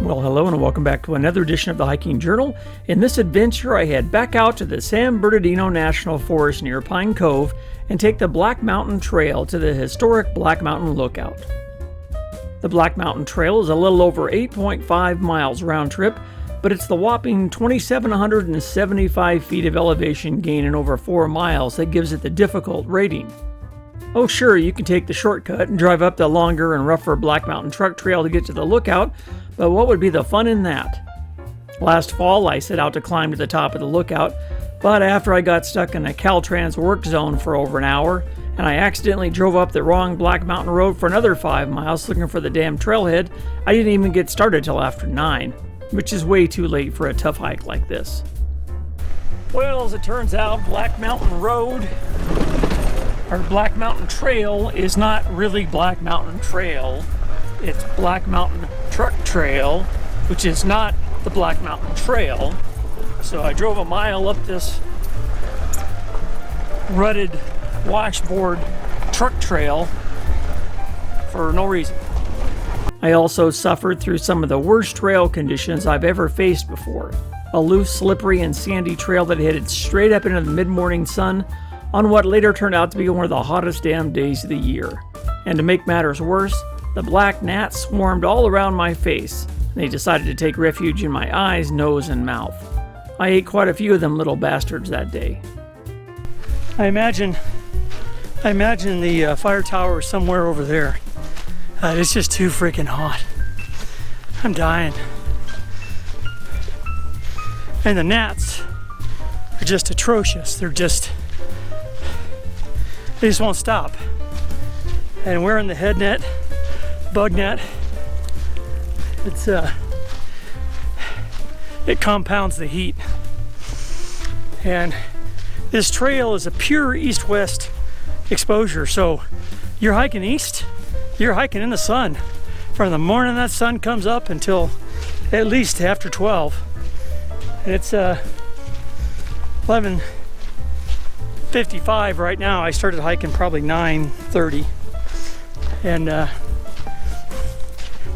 Well, hello and welcome back to another edition of the Hiking Journal. In this adventure, I head back out to the San Bernardino National Forest near Pine Cove and take the Black Mountain Trail to the historic Black Mountain Lookout. The Black Mountain Trail is a little over 8.5 miles round trip, but it's the whopping 2,775 feet of elevation gain in over 4 miles that gives it the difficult rating. Oh sure, you can take the shortcut and drive up the longer and rougher Black Mountain Truck Trail to get to the lookout, but what would be the fun in that? Last fall, I set out to climb to the top of the lookout, but after I got stuck in a Caltrans work zone for over an hour, and I accidentally drove up the wrong Black Mountain Road for another 5 miles looking for the damn trailhead, I didn't even get started till after 9, which is way too late for a tough hike like this. Well, as it turns out, Black Mountain Road, or Black Mountain Trail, is not really Black Mountain Trail. It's Black Mountain Truck Trail, which is not the Black Mountain Trail. So I drove a mile up this rutted washboard truck trail for no reason. I also suffered through some of the worst trail conditions I've ever faced before. A loose, slippery, and sandy trail that headed straight up into the mid-morning sun on what later turned out to be one of the hottest damn days of the year. And to make matters worse, the black gnats swarmed all around my face. They decided to take refuge in my eyes, nose, and mouth. I ate quite a few of them little bastards that day. I imagine the fire tower is somewhere over there. It's just too freaking hot. I'm dying. And the gnats are just atrocious. They just won't stop. And wearing the head net, bug net, it compounds the heat. And this trail is a pure east-west exposure, so you're hiking east, you're hiking in the sun from the morning that sun comes up until at least after 12. And it's 11:55 right now. I started hiking probably 9:30, and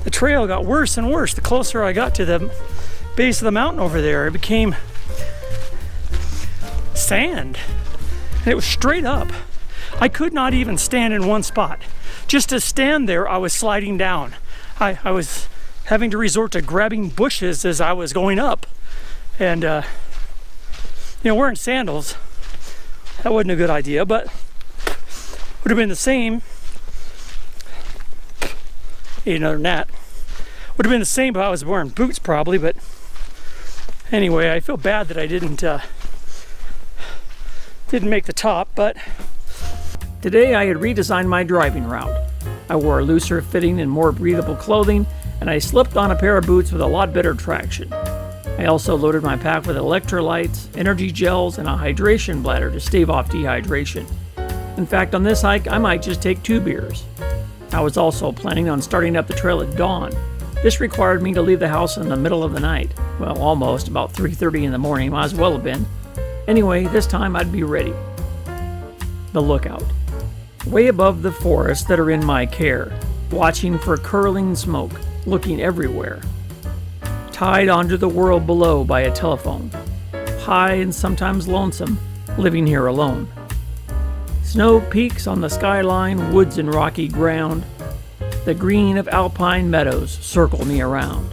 the trail got worse and worse the closer I got to the base of the mountain over there. It became sand, and it was straight up. I could not even stand in one spot. Just to stand there, I was sliding down. I was having to resort to grabbing bushes as I was going up. And, wearing sandals, that wasn't a good idea, but would have been the same. Ate another gnat. Would have been the same if I was wearing boots probably, but anyway, I feel bad that I didn't make the top, but today I had redesigned my driving route. I wore looser fitting and more breathable clothing, and I slipped on a pair of boots with a lot better traction. I also loaded my pack with electrolytes, energy gels, and a hydration bladder to stave off dehydration. In fact, on this hike, I might just take 2 beers. I was also planning on starting up the trail at dawn. This required me to leave the house in the middle of the night. Well, almost, about 3:30 in the morning, might as well have been. Anyway, this time I'd be ready. The lookout. Way above the forests that are in my care, watching for curling smoke, looking everywhere. Tied onto the world below by a telephone. High and sometimes lonesome, living here alone. Snow peaks on the skyline, woods and rocky ground. The green of alpine meadows circle me around.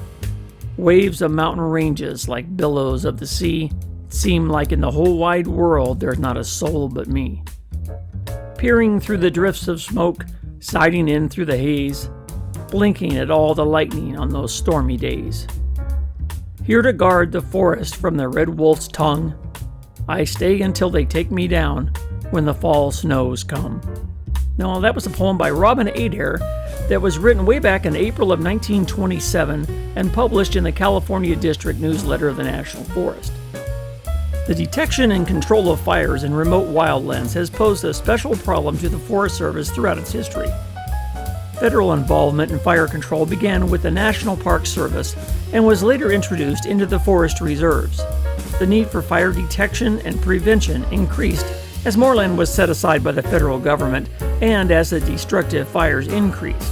Waves of mountain ranges like billows of the sea. It seem like in the whole wide world there's not a soul but me. Peering through the drifts of smoke, sighting in through the haze, blinking at all the lightning on those stormy days. Here to guard the forest from the red wolf's tongue, I stay until they take me down when the fall snows come. Now, that was a poem by Robin Adair that was written way back in April of 1927 and published in the California District Newsletter of the National Forest. The detection and control of fires in remote wildlands has posed a special problem to the Forest Service throughout its history. Federal involvement in fire control began with the National Park Service and was later introduced into the forest reserves. The need for fire detection and prevention increased as more land was set aside by the federal government and as the destructive fires increased.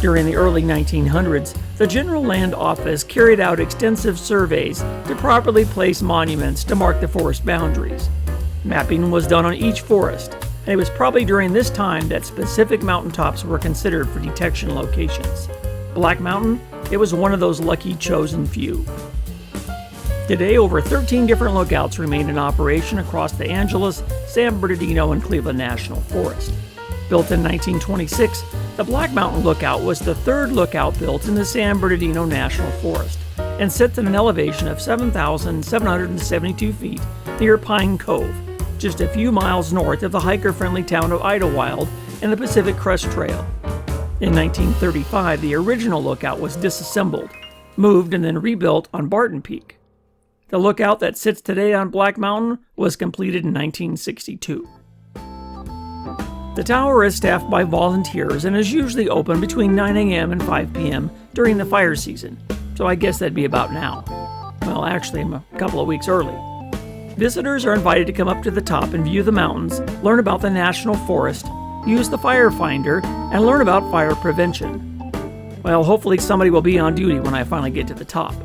During the early 1900s, the General Land Office carried out extensive surveys to properly place monuments to mark the forest boundaries. Mapping was done on each forest, and it was probably during this time that specific mountaintops were considered for detection locations. Black Mountain, it was one of those lucky chosen few. Today, over 13 different lookouts remain in operation across the Angeles, San Bernardino, and Cleveland National Forest. Built in 1926, the Black Mountain Lookout was the third lookout built in the San Bernardino National Forest and sits at an elevation of 7,772 feet near Pine Cove, just a few miles north of the hiker-friendly town of Idyllwild and the Pacific Crest Trail. In 1935, the original lookout was disassembled, moved, and then rebuilt on Barton Peak. The lookout that sits today on Black Mountain was completed in 1962. The tower is staffed by volunteers and is usually open between 9 a.m. and 5 p.m. during the fire season, so I guess that'd be about now. Well, actually, I'm a couple of weeks early. Visitors are invited to come up to the top and view the mountains, learn about the National Forest, use the fire finder, and learn about fire prevention. Well, hopefully somebody will be on duty when I finally get to the top.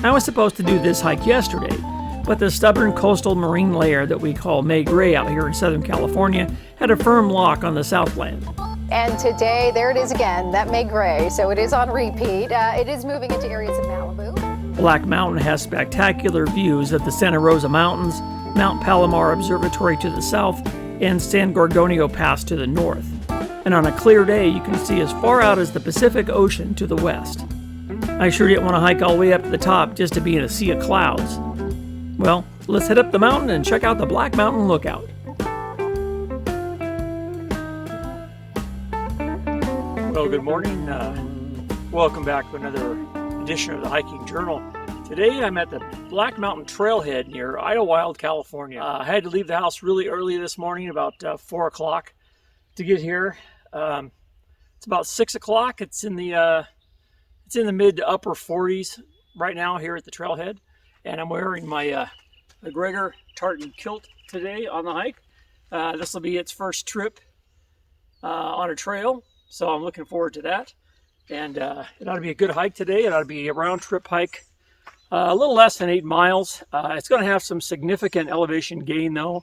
I was supposed to do this hike yesterday, but the stubborn coastal marine layer that we call May Gray out here in Southern California had a firm lock on the Southland. And today, there it is again, that May Gray, so it is on repeat. It is moving into areas of Malibu. Black Mountain has spectacular views of the Santa Rosa Mountains, Mount Palomar Observatory to the south, and San Gorgonio Pass to the north. And on a clear day, you can see as far out as the Pacific Ocean to the west. I sure didn't want to hike all the way up to the top just to be in a sea of clouds. Well, let's head up the mountain and check out the Black Mountain Lookout. Well, good morning. Welcome back to another edition of the Hiking Journal. Today I'm at the Black Mountain Trailhead near Idyllwild, California. I had to leave the house really early this morning, about 4 o'clock, to get here. It's about 6 o'clock. It's in the mid to upper 40s right now here at the trailhead. And I'm wearing my McGregor tartan kilt today on the hike. This will be its first trip on a trail, so I'm looking forward to that. And it ought to be a good hike today. It ought to be a round trip hike, a little less than 8 miles. It's going to have some significant elevation gain though,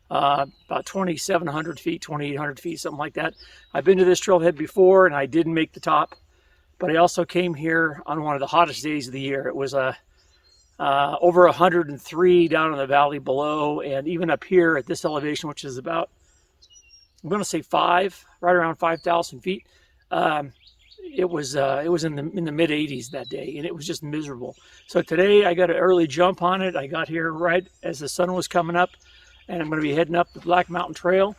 about 2,700 feet, 2,800 feet, something like that. I've been to this trailhead before and I didn't make the top, but I also came here on one of the hottest days of the year. It was over 103 down in the valley below, and even up here at this elevation, which is about, I'm going to say right around 5,000 feet. It was in the mid 80s that day, and it was just miserable. So today I got an early jump on it. I got here right as the sun was coming up, and I'm going to be heading up the Black Mountain Trail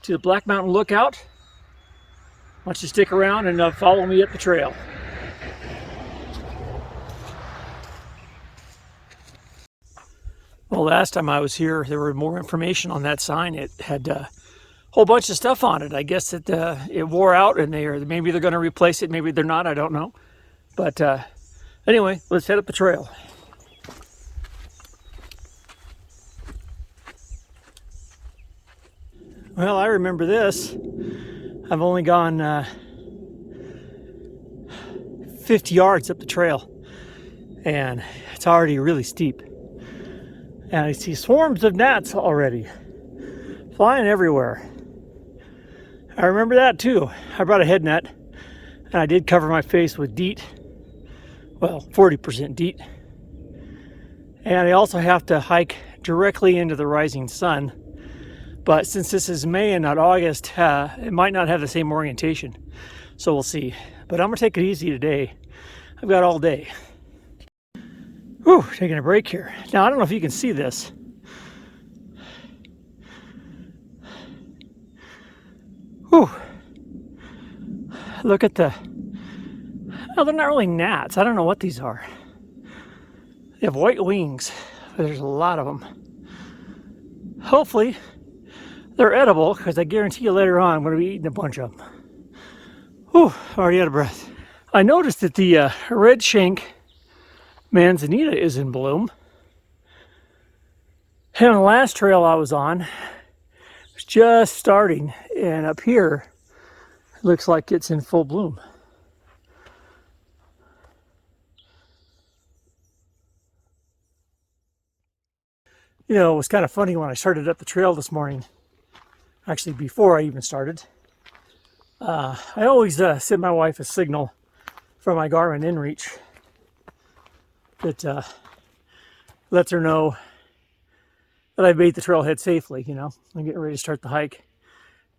to the Black Mountain Lookout. Why don't you stick around and follow me up the trail. Well, last time I was here, there were more information on that sign. It had a whole bunch of stuff on it. I guess it wore out, and maybe they're going to replace it. Maybe they're not. I don't know. But anyway, let's head up the trail. Well, I remember this. I've only gone 50 yards up the trail, and it's already really steep. And I see swarms of gnats already flying everywhere. I remember that too. I brought a head net, and I did cover my face with DEET. Well, 40% DEET. And I also have to hike directly into the rising sun. But since this is May and not August, it might not have the same orientation. So we'll see. But I'm going to take it easy today. I've got all day. Whew, taking a break here. Now, I don't know if you can see this. Whew. Look at no, they're not really gnats. I don't know what these are. They have white wings. There's a lot of them. Hopefully, they're edible, because I guarantee you later on I'm going to be eating a bunch of them. Whew, already out of breath. I noticed that the red shank manzanita is in bloom. And on the last trail I was on, it was just starting, and up here, looks like it's in full bloom. You know, it was kind of funny when I started up the trail this morning. Actually, before I even started. I always send my wife a signal from my Garmin InReach that lets her know that I've made the trailhead safely, you know. I'm getting ready to start the hike.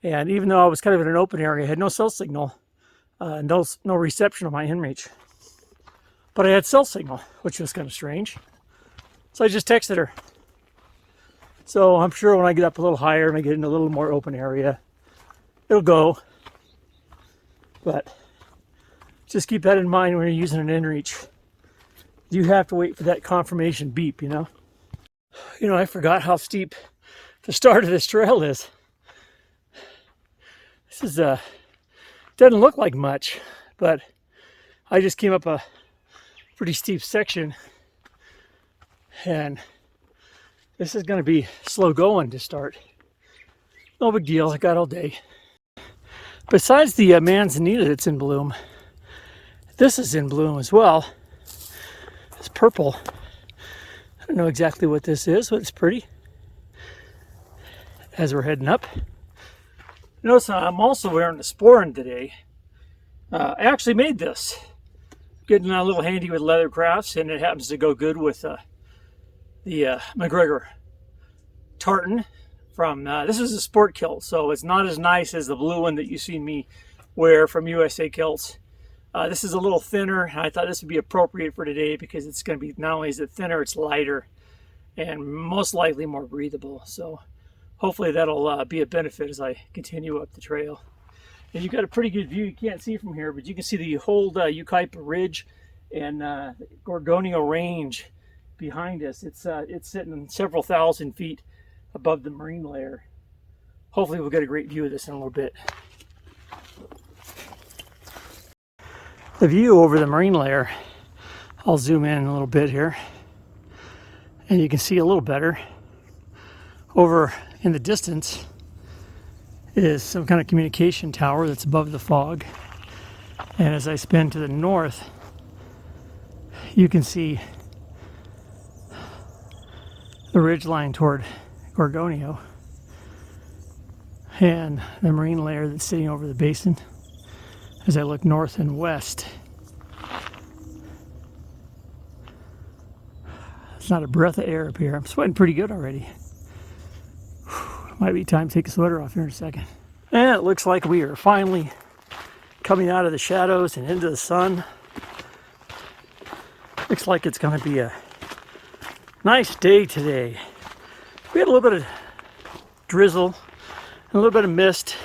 And even though I was kind of in an open area, I had no cell signal, no reception on my InReach. But I had cell signal, which was kind of strange. So I just texted her. So I'm sure when I get up a little higher and I get in a little more open area, it'll go. But just keep that in mind when you're using an InReach. You have to wait for that confirmation beep, you know. You know, I forgot how steep the start of this trail is. This is doesn't look like much, but I just came up a pretty steep section, and this is going to be slow going to start. No big deal, I got all day. Besides the manzanita that's in bloom, this is in bloom as well. It's purple. I don't know exactly what this is, but it's pretty. As we're heading up. Notice I'm also wearing a sporran today. I actually made this. Getting a little handy with leather crafts, and it happens to go good with the McGregor tartan from, this is a sport kilt, so it's not as nice as the blue one that you've seen me wear from USA Kilts. This is a little thinner, and I thought this would be appropriate for today because it's going to be, not only is it thinner, it's lighter and most likely more breathable. So hopefully that'll be a benefit as I continue up the trail. And you've got a pretty good view. You can't see from here, but you can see the whole Yucaipa Ridge and Gorgonio Range behind us. It's sitting several thousand feet above the marine layer. Hopefully we'll get a great view of this in a little bit. The view over the marine layer, I'll zoom in a little bit here, and you can see a little better. Over in the distance is some kind of communication tower that's above the fog. And as I spin to the north, you can see the ridgeline toward Gorgonio and the marine layer that's sitting over the basin as I look north and west. It's not a breath of air up here. I'm sweating pretty good already. Might be time to take a sweater off here in a second. And it looks like we are finally coming out of the shadows and into the sun. Looks like it's going to be a nice day today. We had a little bit of drizzle and a little bit of mist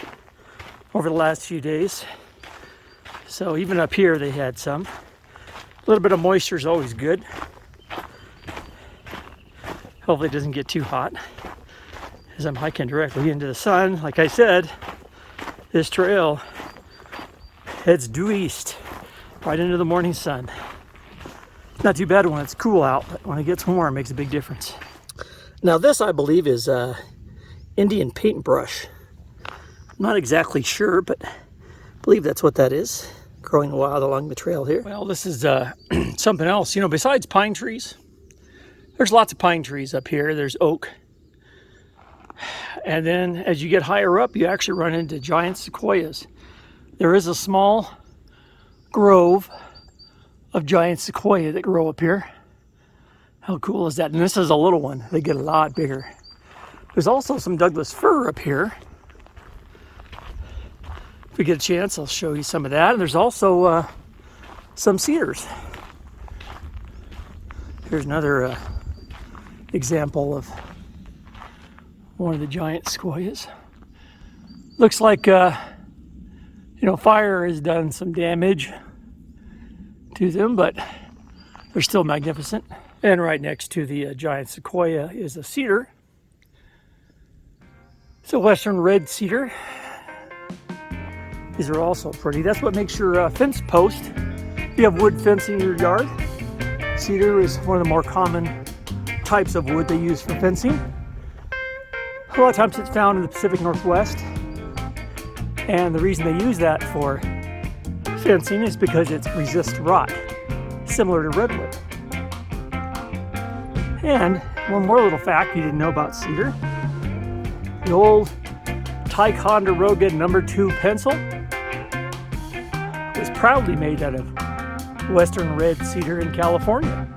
over the last few days. So even up here they had some. A little bit of moisture is always good. Hopefully it doesn't get too hot as I'm hiking directly into the sun. Like I said, this trail heads due east, right into the morning sun. Not too bad when it's cool out, but when it gets warm, it makes a big difference. Now this, I believe, is Indian paintbrush. I'm not exactly sure, but I believe that's what that is, growing wild along the trail here. Well, this is something else. You know, besides pine trees, there's lots of pine trees up here. There's oak. And then as you get higher up, you actually run into giant sequoias. There is a small grove of giant sequoia that grow up here. How cool is that? And this is a little one. They get a lot bigger. There's also some Douglas fir up here. If we get a chance, I'll show you some of that. And there's also some cedars. Here's another example of one of the giant sequoias. Looks like, fire has done some damage to them, but they're still magnificent. And right next to the giant sequoia is a cedar. It's a western red cedar. These are also pretty. That's what makes your fence post. If you have wood fencing in your yard, cedar is one of the more common types of wood they use for fencing. A lot of times it's found in the Pacific Northwest. And the reason they use that for fencing is because it resists rot, similar to redwood. And one more little fact you didn't know about cedar. The old Ticonderoga No. 2 pencil was proudly made out of western red cedar in California.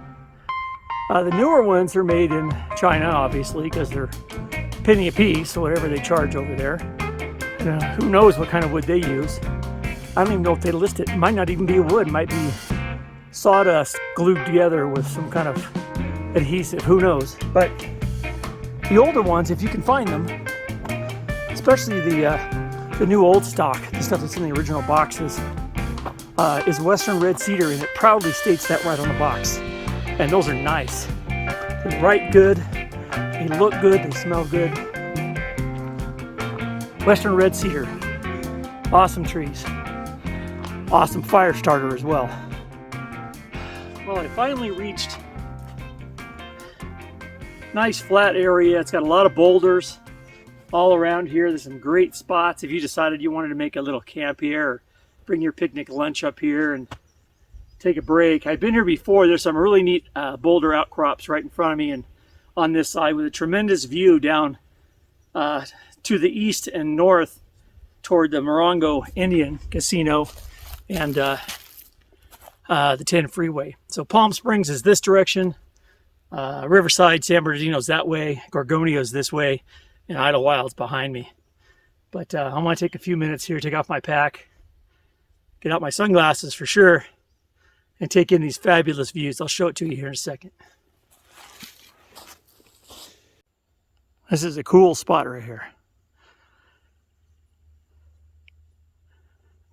The newer ones are made in China, obviously, because they're a penny a piece, so whatever they charge over there. And, who knows what kind of wood they use. I don't even know if they list it. It might not even be wood. It might be sawdust glued together with some kind of adhesive. Who knows? But the older ones, if you can find them, especially the new old stock, the stuff that's in the original boxes, is western red cedar, and it proudly states that right on the box. And those are nice. They write good, they look good, they smell good. Western red cedar, awesome trees. Awesome fire starter as well. Well, I finally reached a nice flat area. It's got a lot of boulders all around here. There's some great spots if you decided you wanted to make a little camp here, or bring your picnic lunch up here and take a break. I've been here before. There's some really neat boulder outcrops right in front of me and on this side, with a tremendous view down to the east and north toward the Morongo Indian Casino and the 10 freeway. So Palm Springs is this direction, Riverside, San Bernardino's that way, Gorgonio's this way, and Idyllwild's behind me. But I want to take a few minutes here, take off my pack, get out my sunglasses for sure, and take in these fabulous views. I'll show it to you here in a second. This is a cool spot right here.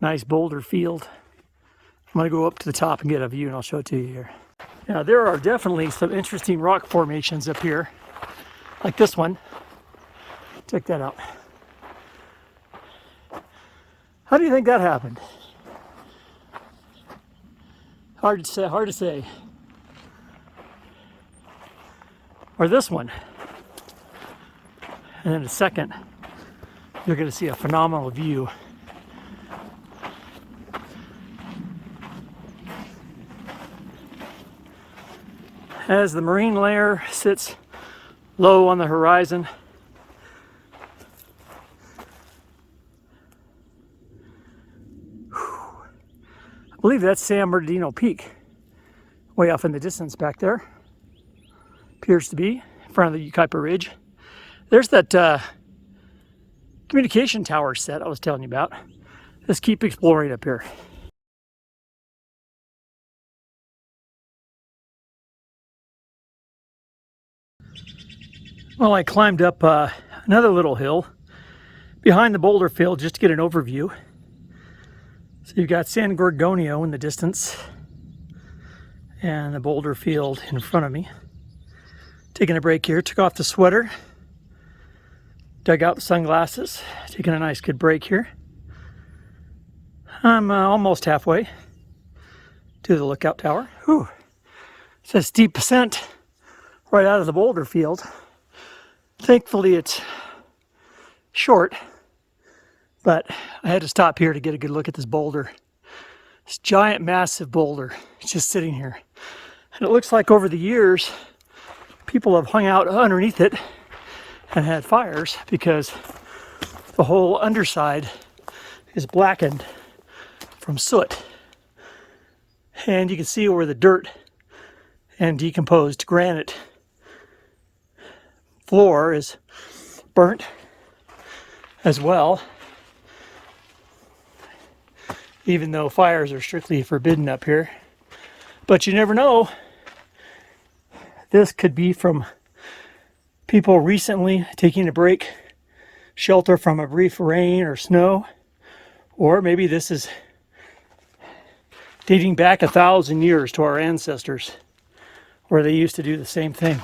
Nice boulder field. I'm going to go up to the top and get a view, and I'll show it to you here. Now, there are definitely some interesting rock formations up here, like this one. Check that out. How do you think that happened? Hard to say. Or this one. And in a second, you're going to see a phenomenal view. As the marine layer sits low on the horizon, I believe that's San Bernardino Peak, way off in the distance back there. Appears to be in front of the Ukaipa Ridge. There's that communication tower set I was telling you about. Let's keep exploring up here. Well, I climbed up another little hill behind the boulder field just to get an overview. So you've got San Gorgonio in the distance and the boulder field in front of me. Taking a break here, took off the sweater, dug out the sunglasses, taking a nice good break here. I'm almost halfway to the lookout tower. Whew. It's a steep ascent right out of the boulder field. Thankfully it's short, but I had to stop here to get a good look at this boulder. This giant, massive boulder. It's just sitting here. And it looks like over the years, people have hung out underneath it and had fires because the whole underside is blackened from soot. And you can see where the dirt and decomposed granite floor is burnt as well, even though fires are strictly forbidden up here. But you never know. This could be from people recently taking a break, shelter from a brief rain or snow, or maybe this is dating back 1,000 years to our ancestors, where they used to do the same thing.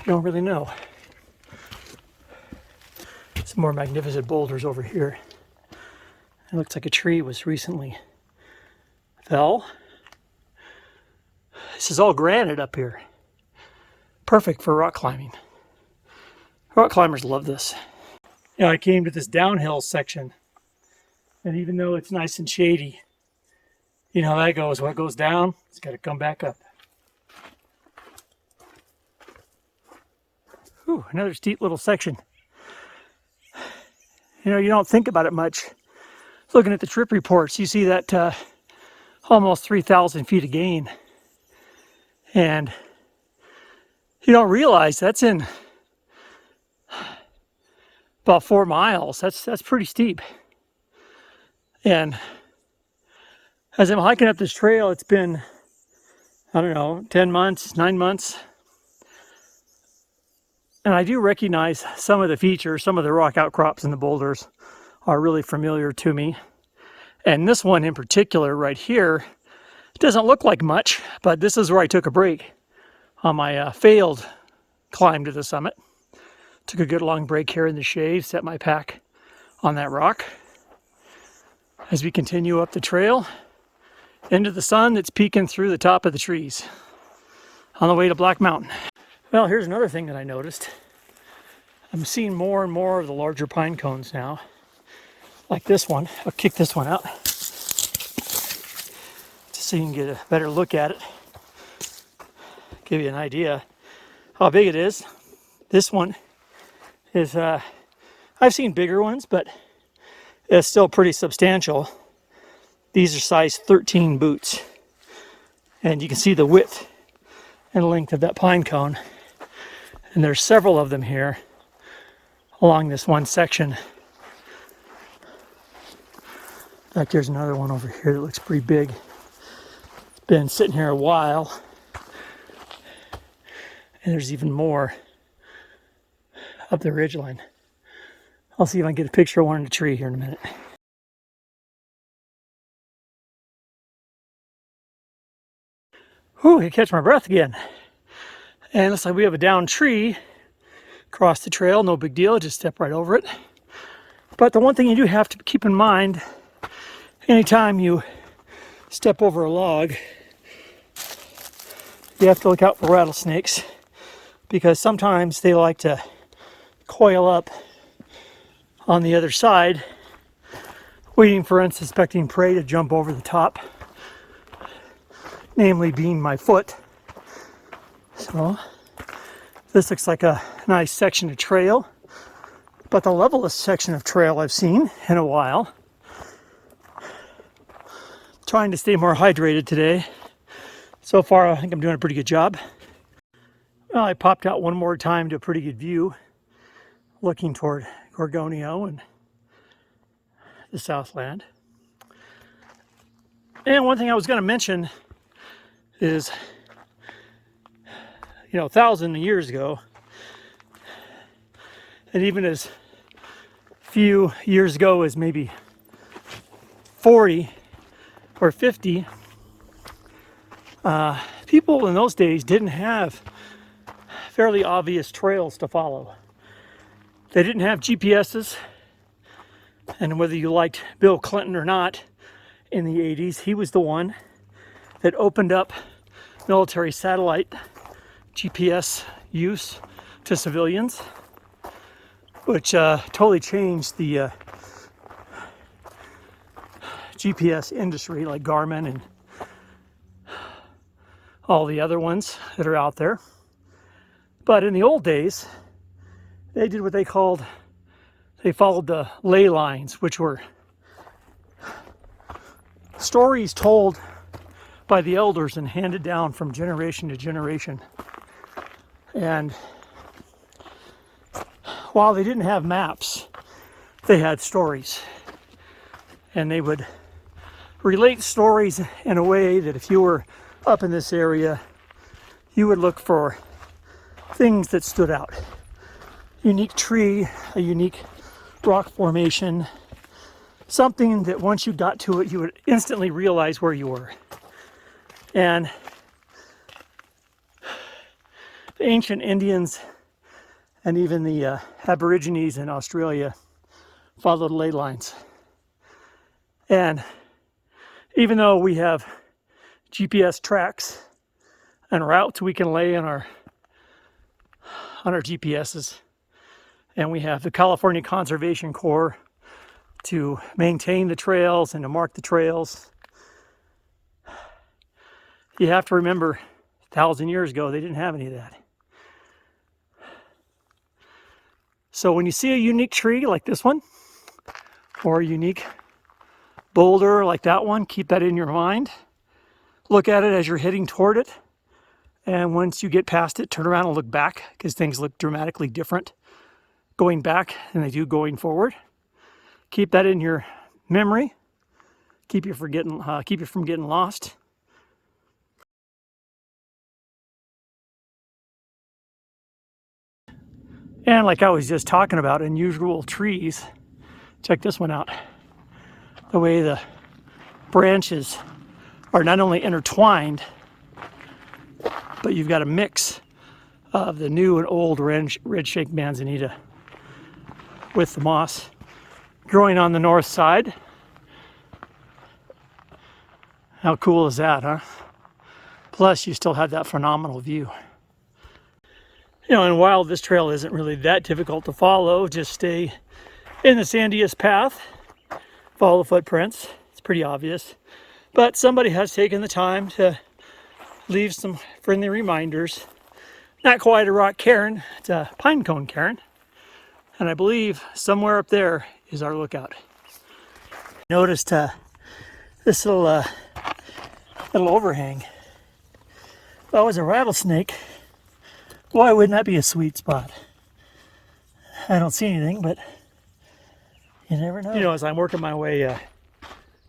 You don't really know. Some more magnificent boulders over here. It looks like a tree was recently fell. This is all granite up here. Perfect for rock climbing. Rock climbers love this. Yeah, I came to this downhill section And even though it's nice and shady, you know how that goes. What goes down, it's got to come back up. Ooh, another steep little section. You know, you don't think about it much. Looking at the trip reports, you see that almost 3,000 feet of gain. And you don't realize that's in about 4 miles. That's pretty steep. And as I'm hiking up this trail, it's been, I don't know, 10 months, 9 months. And I do recognize some of the features, some of the rock outcrops and the boulders are really familiar to me. And this one in particular right here, it doesn't look like much, but this is where I took a break on my failed climb to the summit. Took a good long break here in the shade, set my pack on that rock. As we continue up the trail into the sun that's peeking through the top of the trees on the way to Black Mountain. Well, here's another thing that I noticed. I'm seeing more and more of the larger pine cones now, like this one. I'll kick this one out just so you can get a better look at it. Give you an idea how big it is. This one is, I've seen bigger ones, but it's still pretty substantial. These are size 13 boots. And you can see the width and length of that pine cone. And there's several of them here along this one section. In fact, there's another one over here that looks pretty big. It's been sitting here a while. And there's even more up the ridgeline. I'll see if I can get a picture of one in the tree here in a minute. Whew, I catch my breath again. And it looks like we have a downed tree across the trail. No big deal, just step right over it. But the one thing you do have to keep in mind, anytime you step over a log, you have to look out for rattlesnakes, because sometimes they like to coil up on the other side, waiting for unsuspecting prey to jump over the top, namely being my foot. So this looks like a nice section of trail, but the levelest section of trail I've seen in a while. Trying to stay more hydrated today. So far, I think I'm doing a pretty good job. Well, I popped out one more time to a pretty good view, looking toward Gorgonio and the Southland. And one thing I was going to mention is, you know, 1,000 years ago, and even as few years ago as maybe 40 or 50, people in those days didn't have fairly obvious trails to follow. They didn't have GPSs, and whether you liked Bill Clinton or not in the 80s, he was the one that opened up military satellite GPS use to civilians, which totally changed the GPS industry, like Garmin and all the other ones that are out there. But in the old days, they did what they followed the ley lines, which were stories told by the elders and handed down from generation to generation. And while they didn't have maps, they had stories. And they would relate stories in a way that if you were up in this area, you would look for things that stood out. Unique tree, a unique rock formation, something that once you got to it, you would instantly realize where you were. And the ancient Indians and even the Aborigines in Australia followed ley lines. And even though we have GPS tracks and routes we can lay on our GPSs, and we have the California Conservation Corps to maintain the trails and to mark the trails. You have to remember, 1,000 years ago, they didn't have any of that. So when you see a unique tree like this one, or a unique boulder like that one, keep that in your mind. Look at it as you're heading toward it. And once you get past it, turn around and look back, because things look dramatically different going back than they do going forward. Keep that in your memory. Keep you from getting lost. And like I was just talking about, unusual trees. Check this one out. The way the branches are not only intertwined, but you've got a mix of the new and old red-shaped manzanita with the moss growing on the north side. How cool is that, huh? Plus, you still have that phenomenal view. You know, and while this trail isn't really that difficult to follow, just stay in the sandiest path, follow the footprints. It's pretty obvious. But somebody has taken the time to leave some friendly reminders. Not quite a rock cairn, it's a pine cone cairn. And I believe somewhere up there is our lookout. Noticed this little overhang. If that was a rattlesnake, why wouldn't that be a sweet spot? I don't see anything, but you never know. You know, as I'm working my way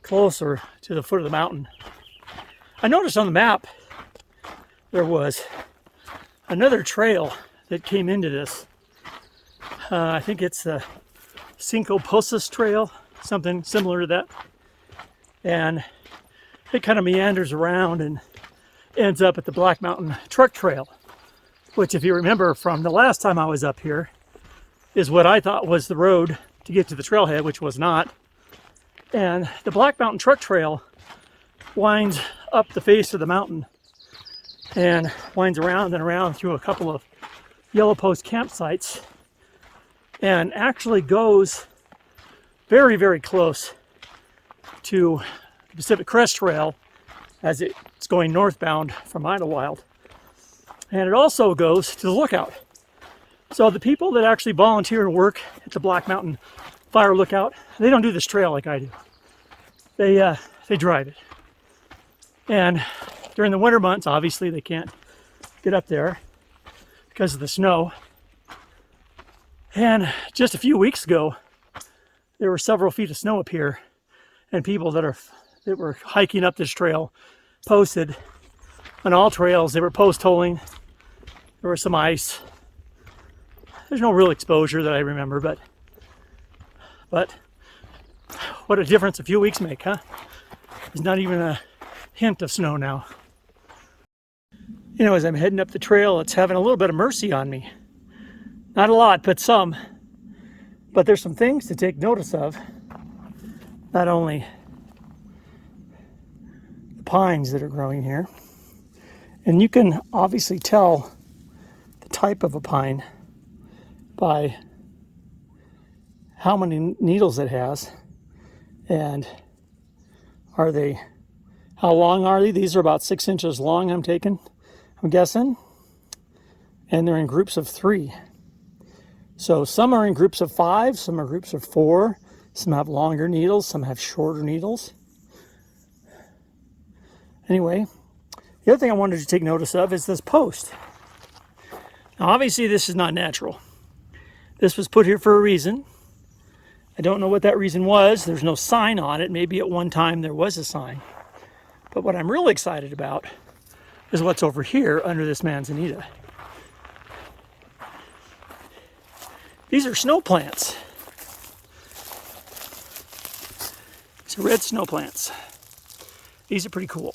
closer to the foot of the mountain, I noticed on the map there was another trail that came into this. I think it's the Cinco Posas Trail, something similar to that. And it kind of meanders around and ends up at the Black Mountain Truck Trail, which, if you remember from the last time I was up here, is what I thought was the road to get to the trailhead, which was not. And the Black Mountain Truck Trail winds up the face of the mountain and winds around and around through a couple of yellow post campsites and actually goes very, very close to the Pacific Crest Trail as it's going northbound from Idyllwild. And it also goes to the lookout. So the people that actually volunteer and work at the Black Mountain Fire Lookout, they don't do this trail like I do. They drive it. And during the winter months, obviously they can't get up there because of the snow. And just a few weeks ago, there were several feet of snow up here, and people that were hiking up this trail posted on all trails. They were post holing. There was some ice. There's no real exposure that I remember, but what a difference a few weeks make, huh? There's not even a hint of snow now. You know, as I'm heading up the trail, it's having a little bit of mercy on me. Not a lot, but some. But there's some things to take notice of. Not only the pines that are growing here, and you can obviously tell the type of a pine by how many needles it has, and how long are they? These are about 6 inches long, I'm guessing, and they're in groups of 3. So some are in groups of 5, some are groups of 4, some have longer needles, some have shorter needles. Anyway, the other thing I wanted to take notice of is this post. Now, obviously this is not natural. This was put here for a reason. I don't know what that reason was. There's no sign on it. Maybe at one time there was a sign. But what I'm really excited about is what's over here under this manzanita. These are snow plants. These are red snow plants. These are pretty cool.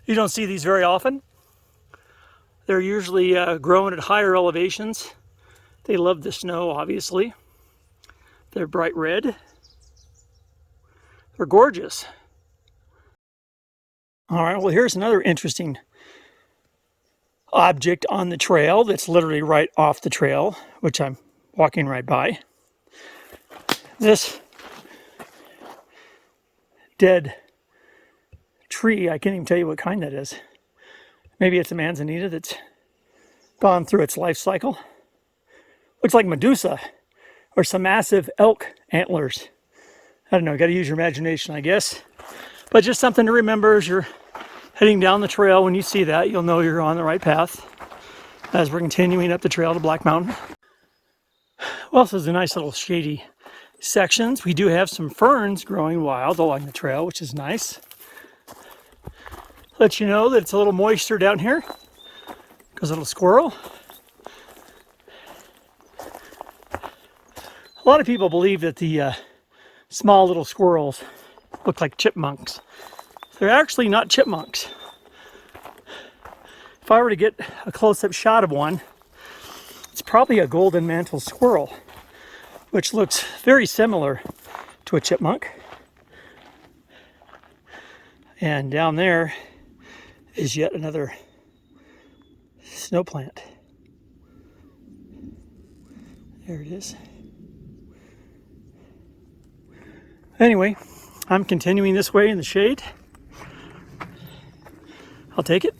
You don't see these very often. They're usually grown at higher elevations. They love the snow, obviously. They're bright red. They're gorgeous. All right, well, here's another interesting object on the trail that's literally right off the trail, which I'm walking right by. This dead tree. I can't even tell you what kind that is. Maybe it's a manzanita that's gone through its life cycle. Looks like Medusa or some massive elk antlers. I don't know, got to use your imagination, I guess. But just something to remember as you're heading down the trail. When you see that, you'll know you're on the right path as we're continuing up the trail to Black Mountain. Well, this is a nice little shady sections. We do have some ferns growing wild along the trail, which is nice. Let you know that it's a little moisture down here because of a little squirrel. A lot of people believe that the small little squirrels look like chipmunks. They're actually not chipmunks. If I were to get a close-up shot of one, it's probably a golden mantle squirrel, which looks very similar to a chipmunk. And down there is yet another snow plant. There it is. Anyway, I'm continuing this way in the shade. I'll take it.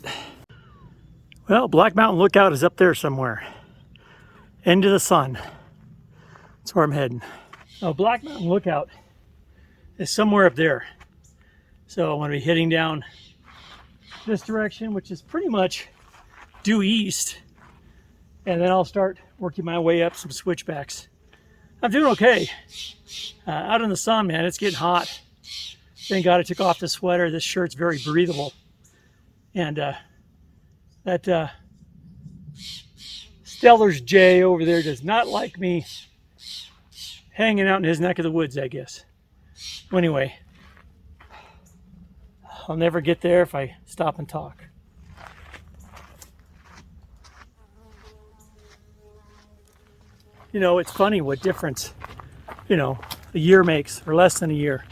Well, Black Mountain Lookout is up there somewhere. End of the sun. That's where I'm heading. Now, Black Mountain Lookout is somewhere up there. So I'm going to be heading down this direction, which is pretty much due east. And then I'll start working my way up some switchbacks. I'm doing okay. Out in the sun, man, it's getting hot. Thank God I took off the sweater. This shirt's very breathable. And that Stellar's Jay over there does not like me hanging out in his neck of the woods, I guess. Anyway, I'll never get there if I stop and talk. You know, it's funny what difference, a year makes, or less than a year.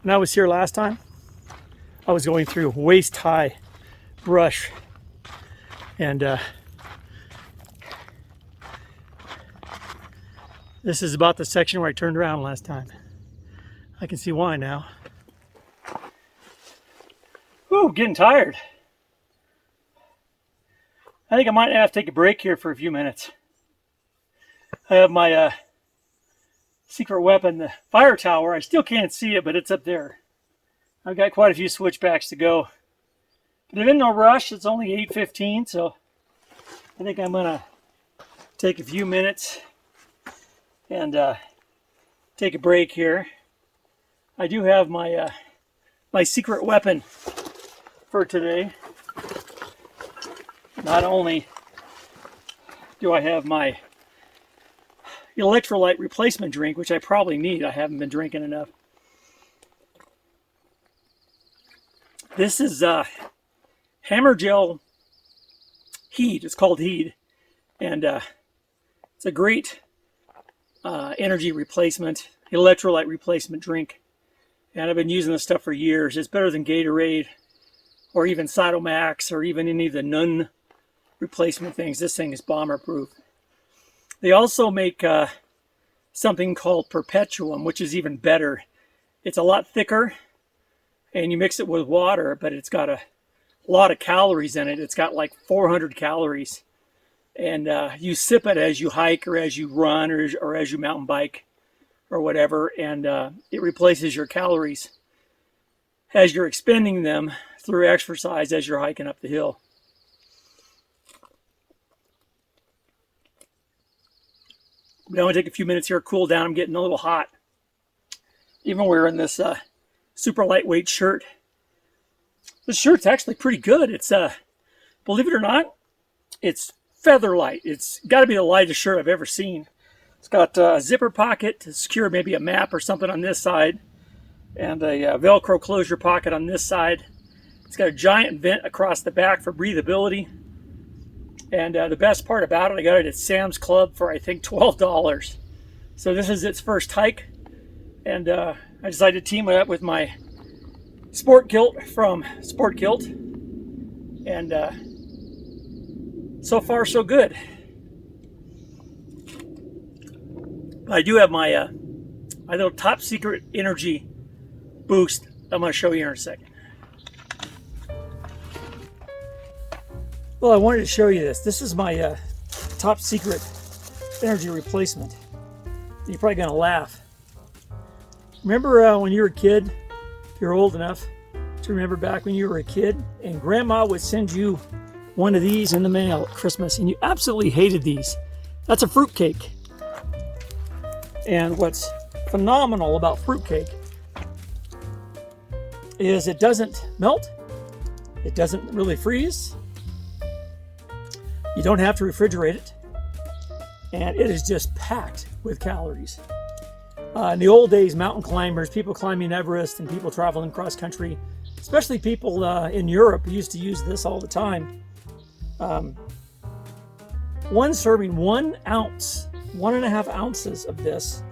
When I was here last time, I was going through waist-high brush. And this is about the section where I turned around last time. I can see why now. Ooh, getting tired. I think I might have to take a break here for a few minutes. I have my secret weapon, the fire tower. I still can't see it, but it's up there. I've got quite a few switchbacks to go. But I'm in no rush. It's only 8:15, so I think I'm going to take a few minutes and take a break here. I do have my my secret weapon for today. Not only do I have my electrolyte replacement drink, which I probably need. I haven't been drinking enough. This is Hammer Gel Heat. It's called Heat. And it's a great energy replacement, electrolyte replacement drink. And I've been using this stuff for years. It's better than Gatorade or even Cytomax or even any of the Nun replacement things. This thing is bomber proof. They also make something called Perpetuum, which is even better. It's a lot thicker, and you mix it with water, but it's got a lot of calories in it. It's got like 400 calories. And you sip it as you hike or as you run or as you mountain bike or whatever, and it replaces your calories as you're expending them through exercise as you're hiking up the hill. I'm going to take a few minutes here, cool down. I'm getting a little hot. Even wearing this super lightweight shirt. This shirt's actually pretty good. It's, believe it or not, it's feather light. It's got to be the lightest shirt I've ever seen. It's got a zipper pocket to secure maybe a map or something on this side. And a Velcro closure pocket on this side. It's got a giant vent across the back for breathability. And the best part about it, I got it at Sam's Club for, I think, $12. So this is its first hike. And I decided to team it up with my sport kilt from Sport Kilt. And so far, so good. I do have my little top secret energy boost I'm going to show you here in a second. Well, I wanted to show you this. This is my top secret energy replacement. You're probably going to laugh. Remember when you were a kid, if you're old enough to remember back when you were a kid, and Grandma would send you one of these in the mail at Christmas, and you absolutely hated these. That's a fruitcake. And what's phenomenal about fruitcake is it doesn't melt, it doesn't really freeze, you don't have to refrigerate it, and it is just packed with calories. In the old days, mountain climbers, people climbing Everest and people traveling cross country, especially people in Europe, used to use this all the time. One serving, 1 ounce, 1.5 ounces of this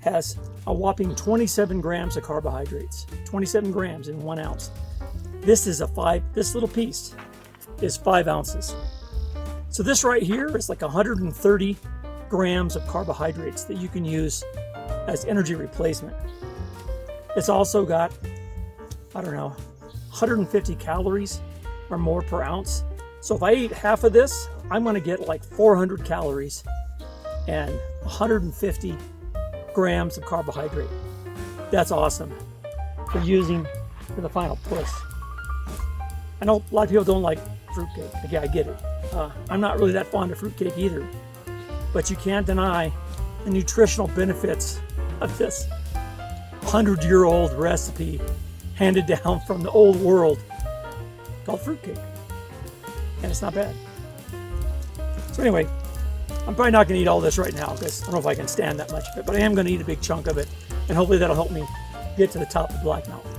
has a whopping 27 grams of carbohydrates. 27 grams in 1 ounce. This little piece is 5 ounces. So this right here is like 130 grams of carbohydrates that you can use as energy replacement. It's also got, I don't know, 150 calories or more per ounce. So if I eat half of this, I'm going to get like 400 calories and 150 grams of carbohydrate. That's awesome for using for the final push. I know a lot of people don't like fruitcake. Yeah, I get it. I'm not really that fond of fruitcake either, but you can't deny the nutritional benefits of this 100-year-old recipe handed down from the old world called fruitcake. And it's not bad. So anyway, I'm probably not going to eat all this right now because I don't know if I can stand that much of it, but I am going to eat a big chunk of it, and hopefully that'll help me get to the top of Black Mountain.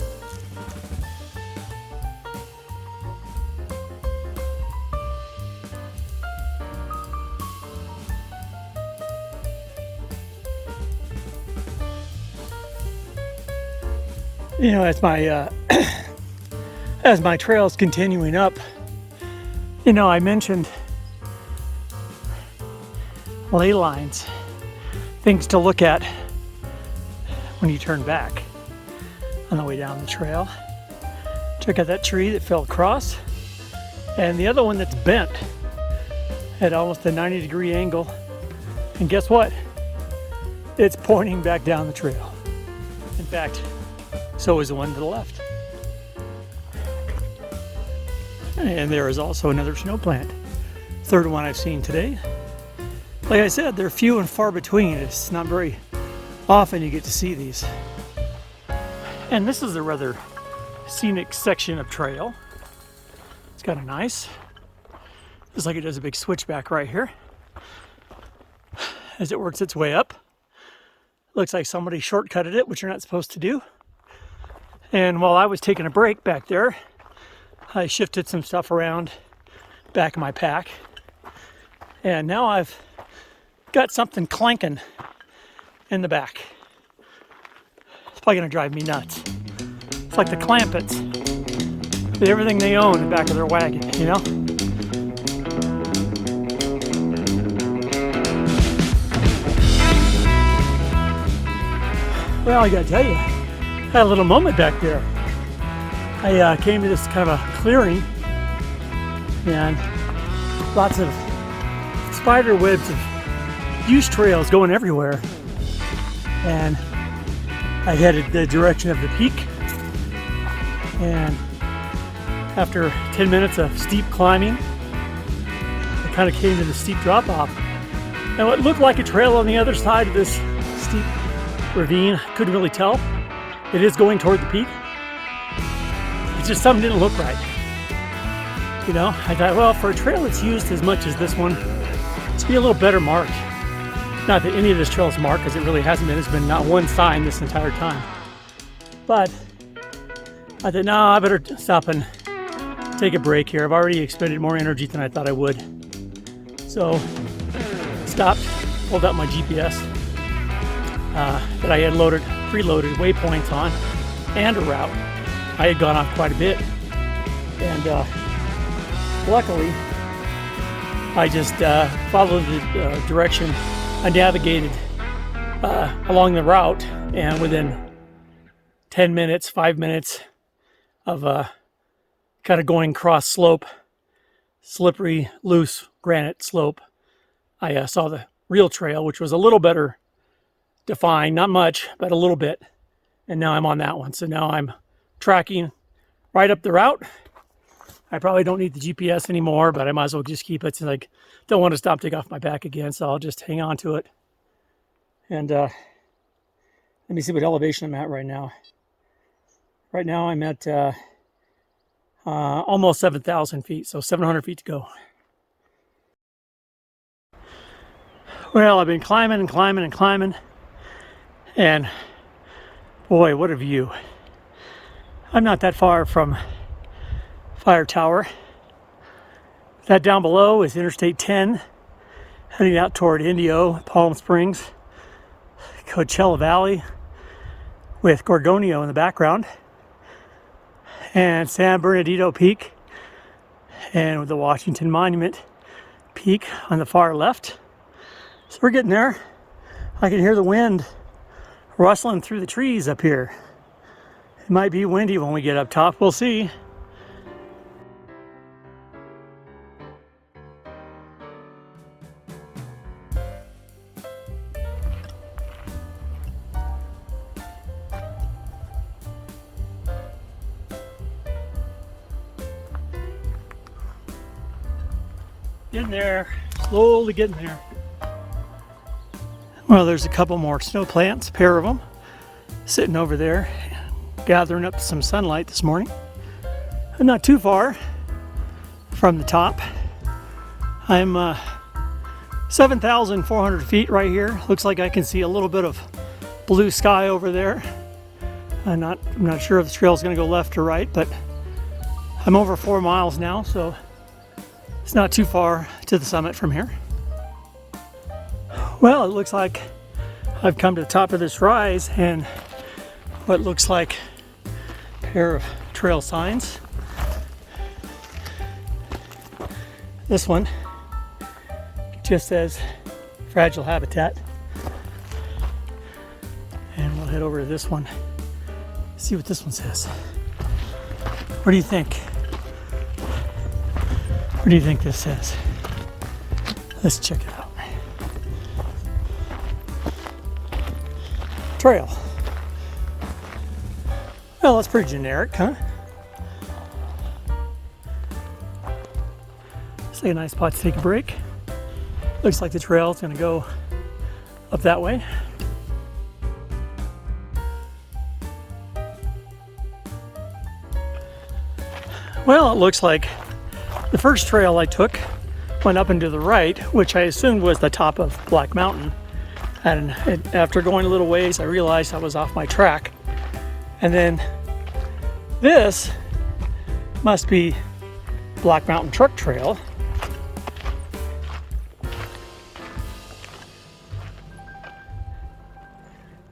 You know, as my trail's continuing up, you know, I mentioned ley lines, things to look at when you turn back on the way down the trail. Check out that tree that fell across, and the other one that's bent at almost a 90-degree angle. And guess what? It's pointing back down the trail. In fact, so is the one to the left. And there is also another snow plant. Third one I've seen today. Like I said, they're few and far between. It's not very often you get to see these. And this is a rather scenic section of trail. It's kind of nice. Looks like it does a big switchback right here as it works its way up. Looks like somebody shortcutted it, which you're not supposed to do. And while I was taking a break back there, I shifted some stuff around back in my pack. And now I've got something clanking in the back. It's probably gonna drive me nuts. It's like the Clampets with everything they own in the back of their wagon, you know? Well, I gotta tell you, I had a little moment back there. I came to this kind of a clearing and lots of spider webs of use trails going everywhere. And I headed the direction of the peak. And after 10 minutes of steep climbing, I kind of came to the steep drop off. And what looked like a trail on the other side of this steep ravine, I couldn't really tell. It is going toward the peak. It's just something didn't look right. You know, I thought, well, for a trail that's used as much as this one, it's be a little better marked. Not that any of this trail is marked, because it really hasn't been. There's been not one sign this entire time. But I thought, no, I better stop and take a break here. I've already expended more energy than I thought I would. So, stopped, pulled out my GPS that I had preloaded waypoints on, and a route. I had gone off quite a bit. And luckily, I just followed the direction. I navigated along the route, and within 10 minutes, 5 minutes of kind of going cross slope, slippery, loose granite slope. I saw the real trail, which was a little better defined, not much, but a little bit. And now I'm on that one. So now I'm tracking right up the route. I probably don't need the GPS anymore, but I might as well just keep it since I don't want to stop, take off my back again. So I'll just hang on to it. And let me see what elevation I'm at right now. Right now I'm at almost 7,000 feet, so 700 feet to go. Well, I've been climbing and climbing and climbing, and boy, what a view. I'm not that far from Fire Tower. That down below is Interstate 10, heading out toward Indio, Palm Springs, Coachella Valley, with Gorgonio in the background, and San Bernardino Peak, and with the Washington Monument Peak on the far left. So we're getting there. I can hear the wind rustling through the trees up here. It might be windy when we get up top. We'll see. Getting there, slowly getting there. Well, there's a couple more snow plants, a pair of them, sitting over there, gathering up some sunlight this morning. I'm not too far from the top. I'm 7,400 feet right here. Looks like I can see a little bit of blue sky over there. I'm not sure if the trail's going to go left or right, but I'm over 4 miles now, so it's not too far to the summit from here. Well, it looks like I've come to the top of this rise and what looks like a pair of trail signs. This one just says fragile habitat. And we'll head over to this one, see what this one says. What do you think? What do you think this says? Let's check it out. Trail. Well, that's pretty generic, huh? It's like a nice spot to take a break. Looks like the trail is going to go up that way. Well, it looks like the first trail I took went up and to the right, which I assumed was the top of Black Mountain. And after going a little ways, I realized I was off my track. And then this must be Black Mountain Truck Trail.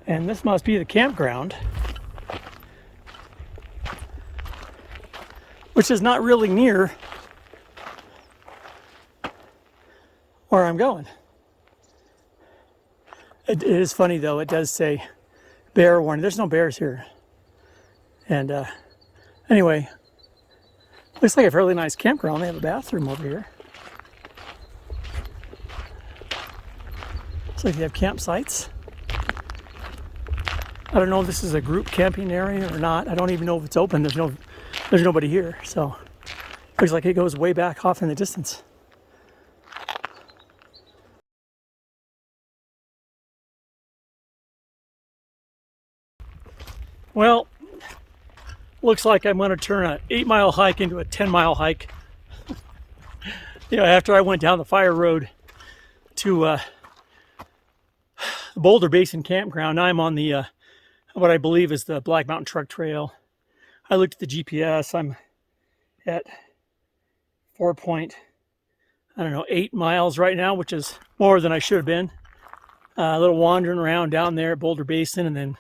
And this must be the campground, which is not really near where I'm going. It is funny though, it does say bear warning. There's no bears here. And anyway, looks like a fairly nice campground. They have a bathroom over here. Looks like they have campsites. I don't know if this is a group camping area or not. I don't even know if it's open. There's nobody here. So looks like it goes way back off in the distance. Well, looks like I'm going to turn an 8-mile hike into a 10-mile hike. You know, after I went down the fire road to the Boulder Basin Campground, now I'm on the what I believe is the Black Mountain Truck Trail. I looked at the GPS. I'm at 4.8 miles right now, which is more than I should have been. A little wandering around down there at Boulder Basin, and then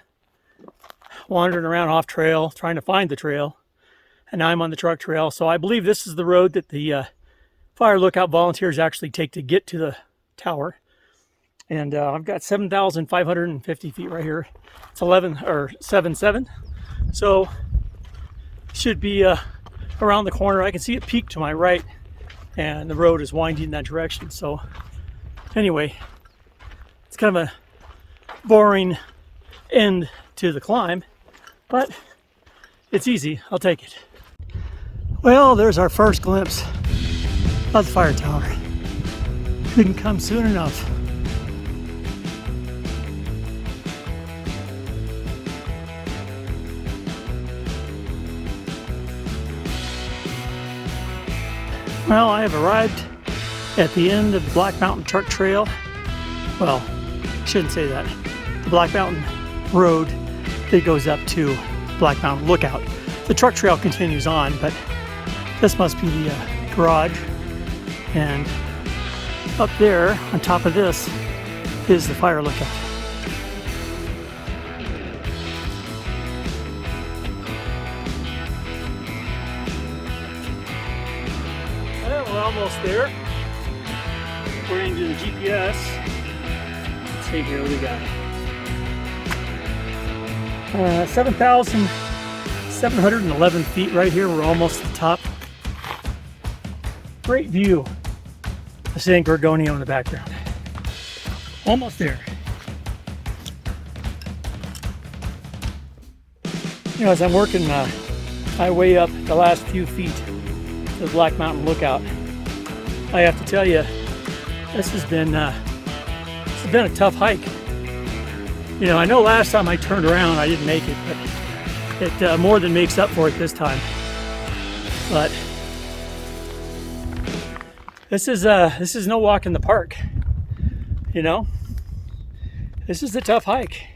wandering around off trail, trying to find the trail. And now I'm on the truck trail. So I believe this is the road that the fire lookout volunteers actually take to get to the tower. And I've got 7,550 feet right here. It's 7.7. So should be around the corner. I can see it peak to my right, and the road is winding in that direction. So anyway, it's kind of a boring end to the climb, but it's easy. I'll take it. Well, there's our first glimpse of the fire tower. Couldn't come soon enough. Well, I have arrived at the end of the Black Mountain Truck Trail. Well, I shouldn't say that. The Black Mountain Road that goes up to Black Mountain Lookout. The truck trail continues on, but this must be the garage. And up there, on top of this, is the fire lookout. Well, we're almost there. According to the GPS, let's see here what we got. 7,711 feet right here. We're almost at the top. Great view of San Gorgonio in the background. Almost there. You know, as I'm working my way up the last few feet to the Black Mountain Lookout, I have to tell you, this has been a tough hike. You know, I know last time I turned around I didn't make it, but it more than makes up for it this time. But this is no walk in the park. You know, this is a tough hike.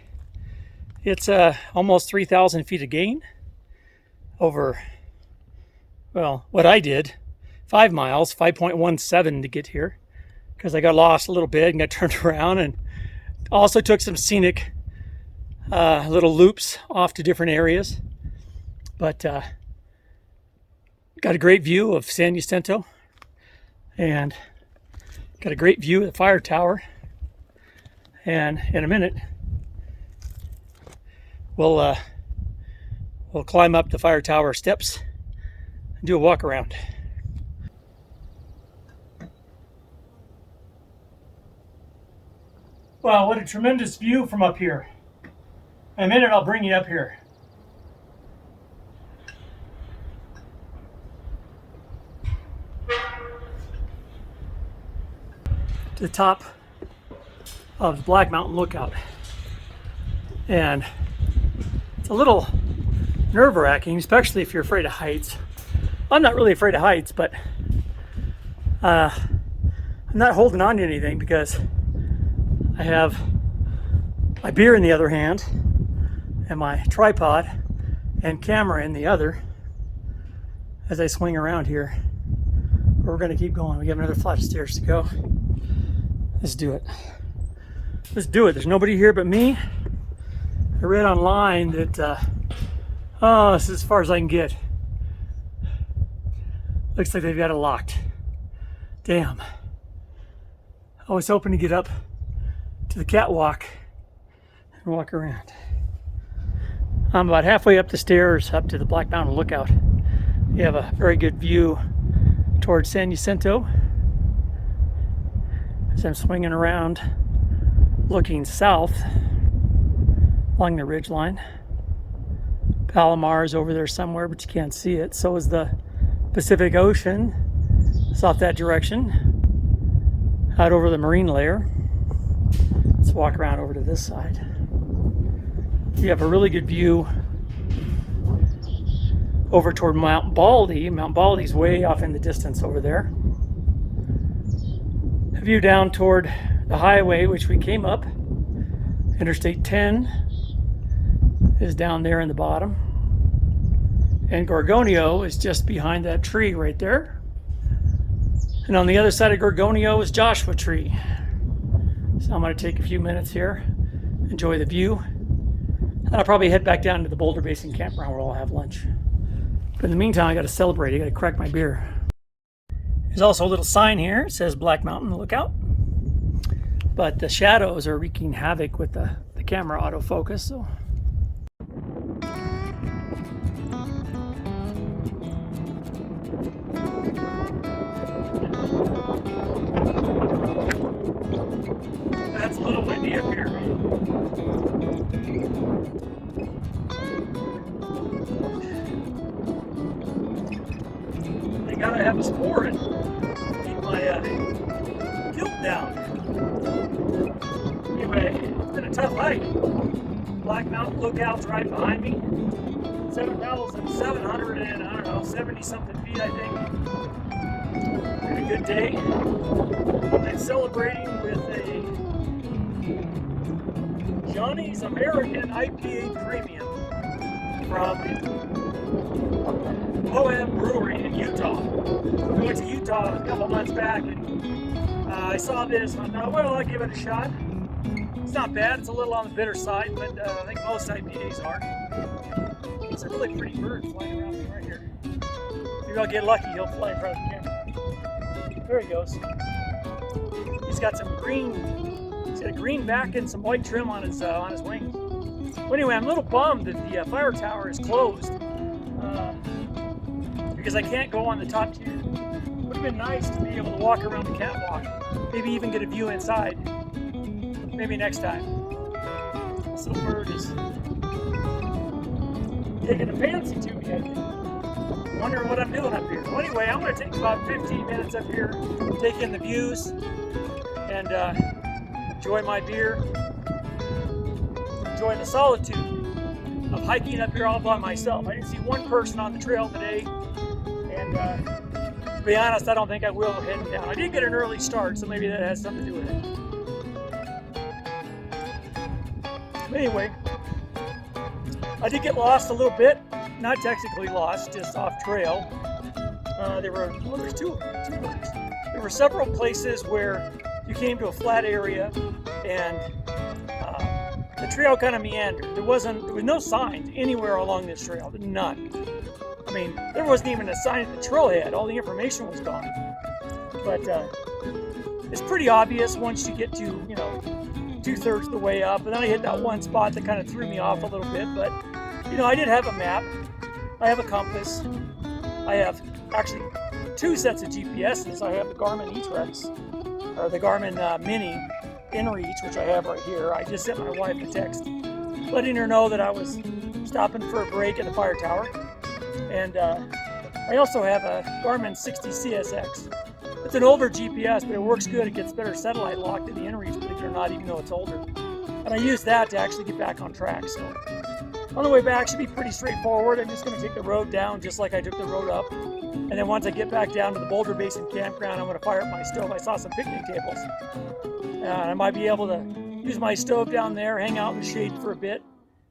It's almost 3,000 feet of gain over, well, what I did, 5 miles, 5.17 to get here, because I got lost a little bit and got turned around, and also took some scenic little loops off to different areas. But got a great view of San Jacinto, and got a great view of the fire tower. And in a minute, we'll climb up the fire tower steps and do a walk around. Wow, what a tremendous view from up here. In a minute, I'll bring you up here. To the top of the Black Mountain Lookout. And it's a little nerve-wracking, especially if you're afraid of heights. I'm not really afraid of heights, but I'm not holding on to anything because I have my beer in the other hand and my tripod and camera in the other as I swing around here. But we're going to keep going. We have another flight of stairs to go. Let's do it. Let's do it. There's nobody here but me. I read online that, this is as far as I can get. Looks like they've got it locked. Damn. I was hoping to get up to the catwalk and walk around. I'm about halfway up the stairs up to the Black Mountain Lookout. You have a very good view towards San Jacinto as I'm swinging around looking south along the ridge line. Palomar is over there somewhere, but you can't see it. So is the Pacific Ocean. It's off that direction, out over the marine layer. Let's walk around over to this side. You have a really good view over toward Mount Baldy. Mount Baldy's way off in the distance over there. A view down toward the highway, which we came up. Interstate 10 is down there in the bottom. And Gorgonio is just behind that tree right there. And on the other side of Gorgonio is Joshua Tree. So I'm going to take a few minutes here, enjoy the view. And I'll probably head back down to the Boulder Basin campground where I'll have lunch. But in the meantime, I got to celebrate. I got to crack my beer. There's also a little sign here. It says Black Mountain Lookout. But the shadows are wreaking havoc with the camera autofocus. So gotta have a sport and keep my guilt down. Anyway, it's been a tough hike. Black Mountain Lookout's right behind me. 7,700 and I don't know, 70 something feet, I think. Been a good day. I've been celebrating with a Johnny's American IPA Premium from Moab Brewery in Utah. We went to Utah a couple months back and I saw this and I thought, well, I'll give it a shot. It's not bad. It's a little on the bitter side, but I think most IPAs are. It's a really pretty bird flying around me right here. Maybe I'll get lucky. He'll fly in front of the camera. There he goes. He's got some green. He's got a green back and some white trim on his wings. Well, anyway, I'm a little bummed that the fire tower is closed because I can't go on the top tier. Would have been nice to be able to walk around the catwalk, maybe even get a view inside. Maybe next time. This little bird is taking a fancy to me, I think. Wondering what I'm doing up here. Well, anyway, I'm going to take about 15 minutes up here, take in the views, and enjoy my beer. Enjoy the solitude of hiking up here all by myself. I didn't see one person on the trail today, and to be honest, I don't think I will heading down. I did get an early start, so maybe that has something to do with it. Anyway, I did get lost a little bit. Not technically lost, just off trail. There's two birds. There were several places where you came to a flat area and the trail kind of meandered. There was no signs anywhere along this trail, none. I mean, there wasn't even a sign at the trailhead. All the information was gone. But it's pretty obvious once you get to, 2/3 of the way up, and then I hit that one spot that kind of threw me off a little bit, but I did have a map, I have a compass, I have actually 2 sets of GPSs. I have the Garmin eTrex, or the Garmin Mini InReach, which I have right here. I just sent my wife a text letting her know that I was stopping for a break at the fire tower, and I also have a Garmin 60 CSX. It's an older GPS, but it works good. It gets better satellite locked in the InReach, believe it or not, even though it's older. And I use that to actually get back on track. So on the way back should be pretty straightforward. I'm just going to take the road down just like I took the road up. And then once I get back down to the Boulder Basin campground, I'm going to fire up my stove. I saw some picnic tables. I might be able to use my stove down there, hang out in the shade for a bit.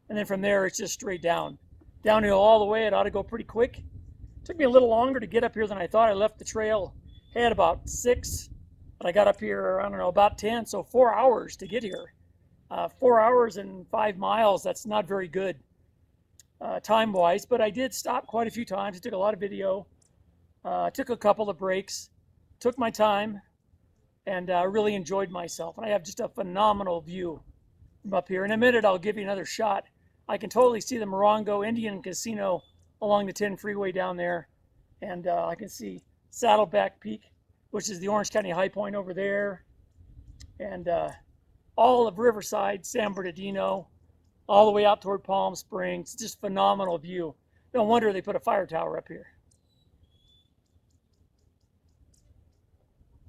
And then from there, it's just straight down. Downhill all the way. It ought to go pretty quick. It took me a little longer to get up here than I thought. I left the trail at about 6, but I got up here, I don't know, about 10, so 4 hours to get here. 4 hours and 5 miles, that's not very good time-wise, but I did stop quite a few times. I took a lot of video, took a couple of breaks, took my time, and really enjoyed myself. And I have just a phenomenal view from up here. In a minute, I'll give you another shot. I can totally see the Morongo Indian Casino along the 10 freeway down there, and I can see Saddleback Peak, which is the Orange County high point over there, and all of Riverside, San Bernardino, all the way out toward Palm Springs. Just phenomenal view. No wonder they put a fire tower up here.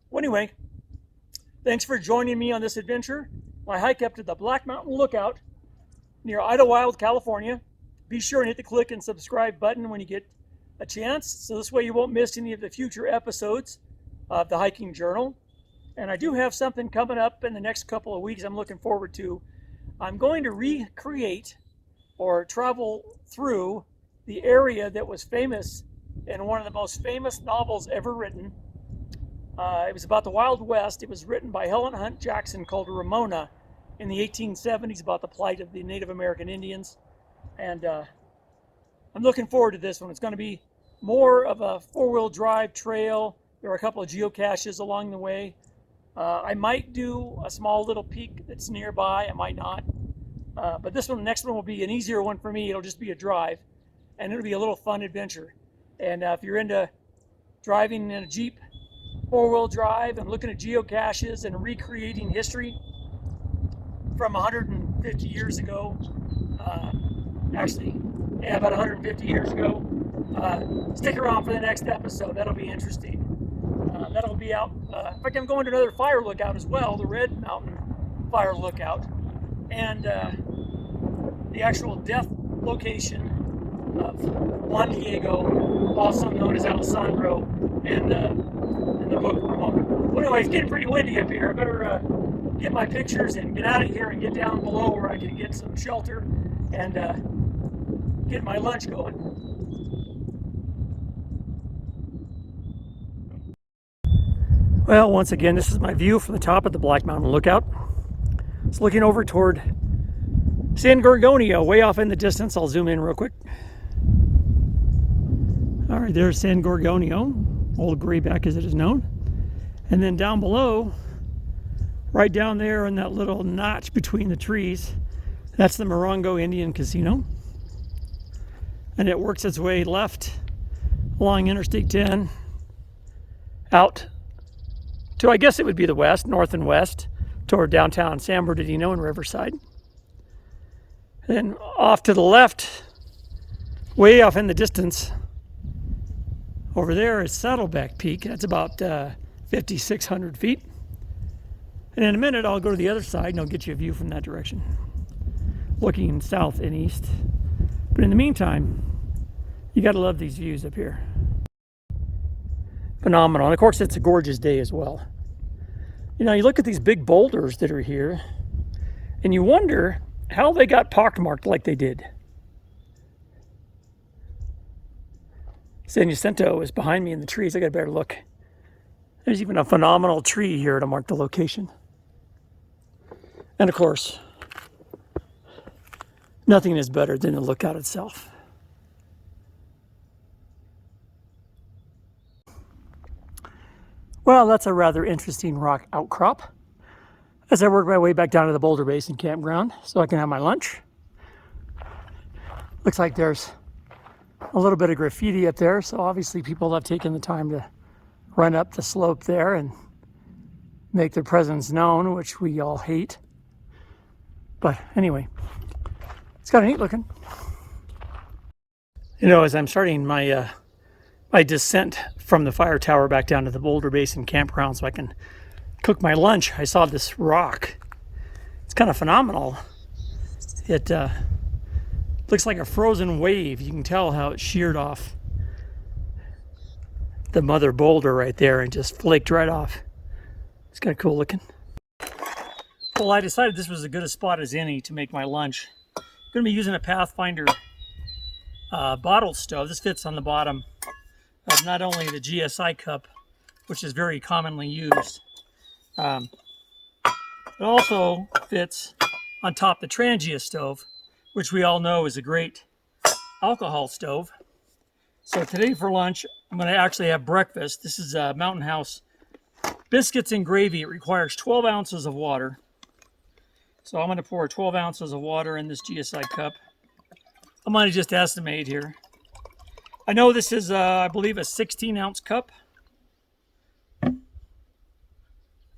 Well, anyway, thanks for joining me on this adventure. My hike up to the Black Mountain Lookout near Idyllwild, California. Be sure and hit the click and subscribe button when you get a chance, so this way you won't miss any of the future episodes of the Hiking Journal. And I do have something coming up in the next couple of weeks I'm looking forward to. I'm going to recreate or travel through the area that was famous in one of the most famous novels ever written. It was about the Wild West. It was written by Helen Hunt Jackson, called Ramona, in the 1870s, about the plight of the Native American Indians. And I'm looking forward to this one. It's going to be more of a 4-wheel drive trail. There are a couple of geocaches along the way. I might do a small little peak that's nearby. I might not. But the next one will be an easier one for me. It'll just be a drive, and it'll be a little fun adventure. And if you're into driving in a Jeep 4-wheel drive and looking at geocaches and recreating history from 150 years ago, about 150 years ago, stick around for the next episode. That'll be interesting. That'll be out. In fact, I'm going to another fire lookout as well, the Red Mountain Fire Lookout. And the actual death location of Juan Diego, also known as Alessandro, in the book. Well, anyway, it's getting pretty windy up here. I better get my pictures and get out of here and get down below where I can get some shelter and get my lunch going. Well, once again, this is my view from the top of the Black Mountain Lookout. It's looking over toward San Gorgonio, way off in the distance. I'll zoom in real quick. All right, there's San Gorgonio, Old Grayback as it is known. And then down below, right down there in that little notch between the trees, that's the Morongo Indian Casino. And it works its way left along Interstate 10 out to, I guess it would be the west, north and west, toward downtown San Bernardino and Riverside. Then off to the left, way off in the distance, over there is Saddleback Peak. That's about 5,600 feet. And in a minute, I'll go to the other side and I'll get you a view from that direction, looking south and east. But in the meantime, you gotta love these views up here. Phenomenal. And of course, it's a gorgeous day as well. You know, you look at these big boulders that are here, and you wonder how they got pockmarked like they did. San Jacinto is behind me in the trees. I got a better look. There's even a phenomenal tree here to mark the location. And of course, nothing is better than the lookout itself. Well, that's a rather interesting rock outcrop as I work my way back down to the Boulder Basin campground so I can have my lunch. Looks like there's a little bit of graffiti up there, so obviously people have taken the time to run up the slope there and make their presence known, which we all hate. But anyway, it's kind of neat looking. You know, as I'm starting my my descent from the fire tower back down to the Boulder Basin campground so I can cook my lunch, I saw this rock. It's kind of phenomenal. It looks like a frozen wave. You can tell how it sheared off the mother boulder right there and just flaked right off. It's kind of cool looking. Well, I decided this was as good a spot as any to make my lunch. I'm going to be using a Pathfinder bottle stove. This fits on the bottom of not only the GSI cup, which is very commonly used, it also fits on top the Trangia stove, which we all know is a great alcohol stove. So today for lunch, I'm going to actually have breakfast. This is Mountain House biscuits and gravy. It requires 12 ounces of water. So I'm going to pour 12 ounces of water in this GSI cup. I'm going to just estimate here. I know this is, I believe, a 16-ounce cup.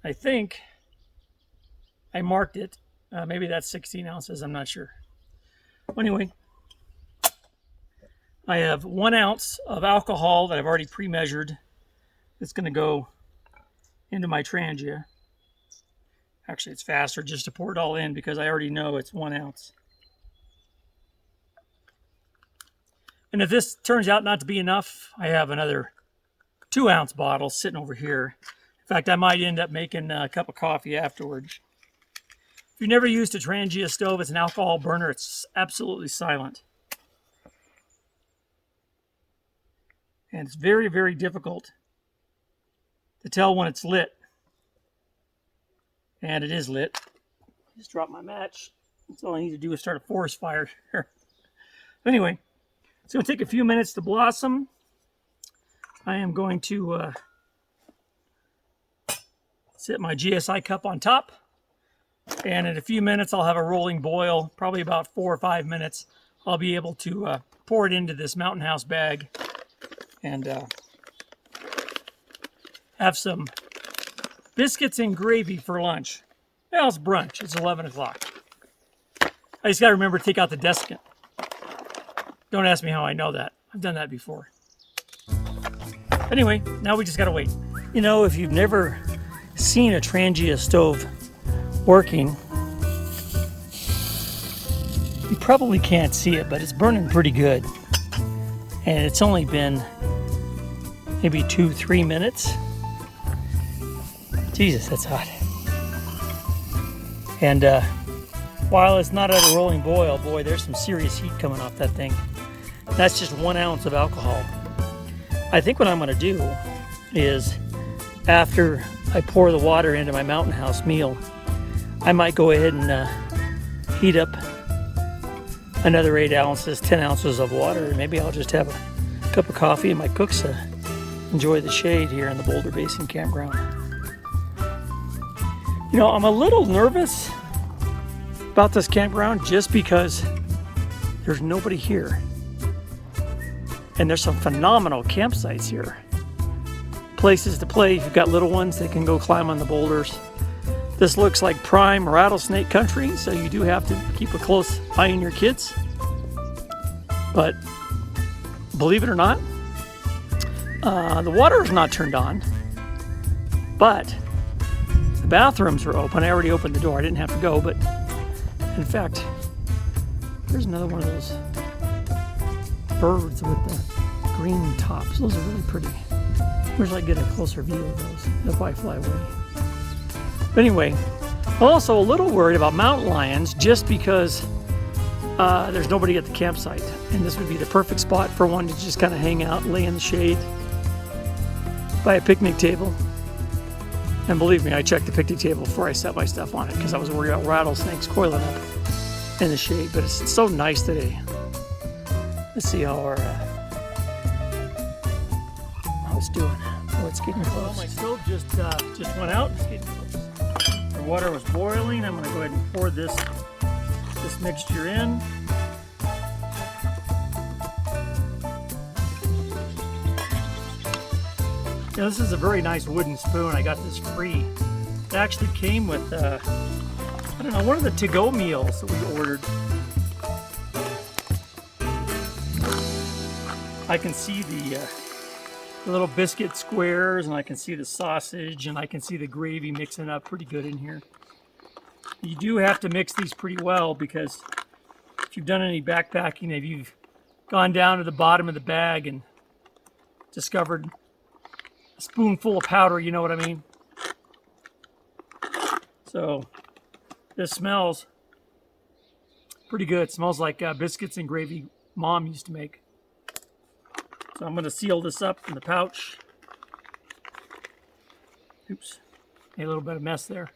I think I marked it. Maybe that's 16 ounces. I'm not sure. Anyway, I have 1 ounce of alcohol that I've already pre-measured. It's going to go into my Trangia. Actually, it's faster just to pour it all in because I already know it's 1 ounce. And if this turns out not to be enough, I have another 2-ounce bottle sitting over here. In fact, I might end up making a cup of coffee afterwards. If you've never used a Trangia stove, it's an alcohol burner. It's absolutely silent. And it's very, very difficult to tell when it's lit. And it is lit. Just drop my match. That's all I need to do is start a forest fire here. Anyway, it's going to take a few minutes to blossom. I am going to set my GSI cup on top. And in a few minutes, I'll have a rolling boil, probably about 4 or 5 minutes. I'll be able to pour it into this Mountain House bag and have some biscuits and gravy for lunch. Well, it's brunch. It's 11 o'clock. I just got to remember to take out the desiccant. Don't ask me how I know that. I've done that before. Anyway, now we just gotta wait. You know, if you've never seen a Trangia stove working, you probably can't see it, but it's burning pretty good. And it's only been maybe 2-3 minutes. Jesus, that's hot. And while it's not at a rolling boil, boy, there's some serious heat coming off that thing. That's just 1 ounce of alcohol. I think what I'm going to do is, after I pour the water into my Mountain House meal, I might go ahead and heat up another 8 ounces, 10 ounces of water, and maybe I'll just have a cup of coffee and my cooks enjoy the shade here in the Boulder Basin Campground. You know, I'm a little nervous about this campground just because there's nobody here. And there's some phenomenal campsites here. Places to play. If you've got little ones, they can go climb on the boulders. This looks like prime rattlesnake country, so you do have to keep a close eye on your kids. But believe it or not, the water is not turned on, but the bathrooms are open. I already opened the door. I didn't have to go, but in fact, there's another one of those birds with the green tops. Those are really pretty. Where's I get a closer view of those? They'll probably fly away. But anyway, I'm also a little worried about mountain lions just because there's nobody at the campsite. And this would be the perfect spot for one to just kind of hang out, lay in the shade by a picnic table. And believe me, I checked the picnic table before I set my stuff on it because I was worried about rattlesnakes coiling up in the shade. But it's so nice today. Let's see how it's doing. Oh, it's getting close. Well, my stove just went out. It's getting close. The water was boiling. I'm going to go ahead and pour this mixture in. Yeah, this is a very nice wooden spoon. I got this free. It actually came with, I don't know, one of the to-go meals that we ordered. I can see the little biscuit squares, and I can see the sausage, and I can see the gravy mixing up pretty good in here. You do have to mix these pretty well because if you've done any backpacking, if you've gone down to the bottom of the bag and discovered a spoonful of powder, you know what I mean? So this smells pretty good. It smells like biscuits and gravy Mom used to make. So I'm going to seal this up in the pouch. Oops, made a little bit of mess there.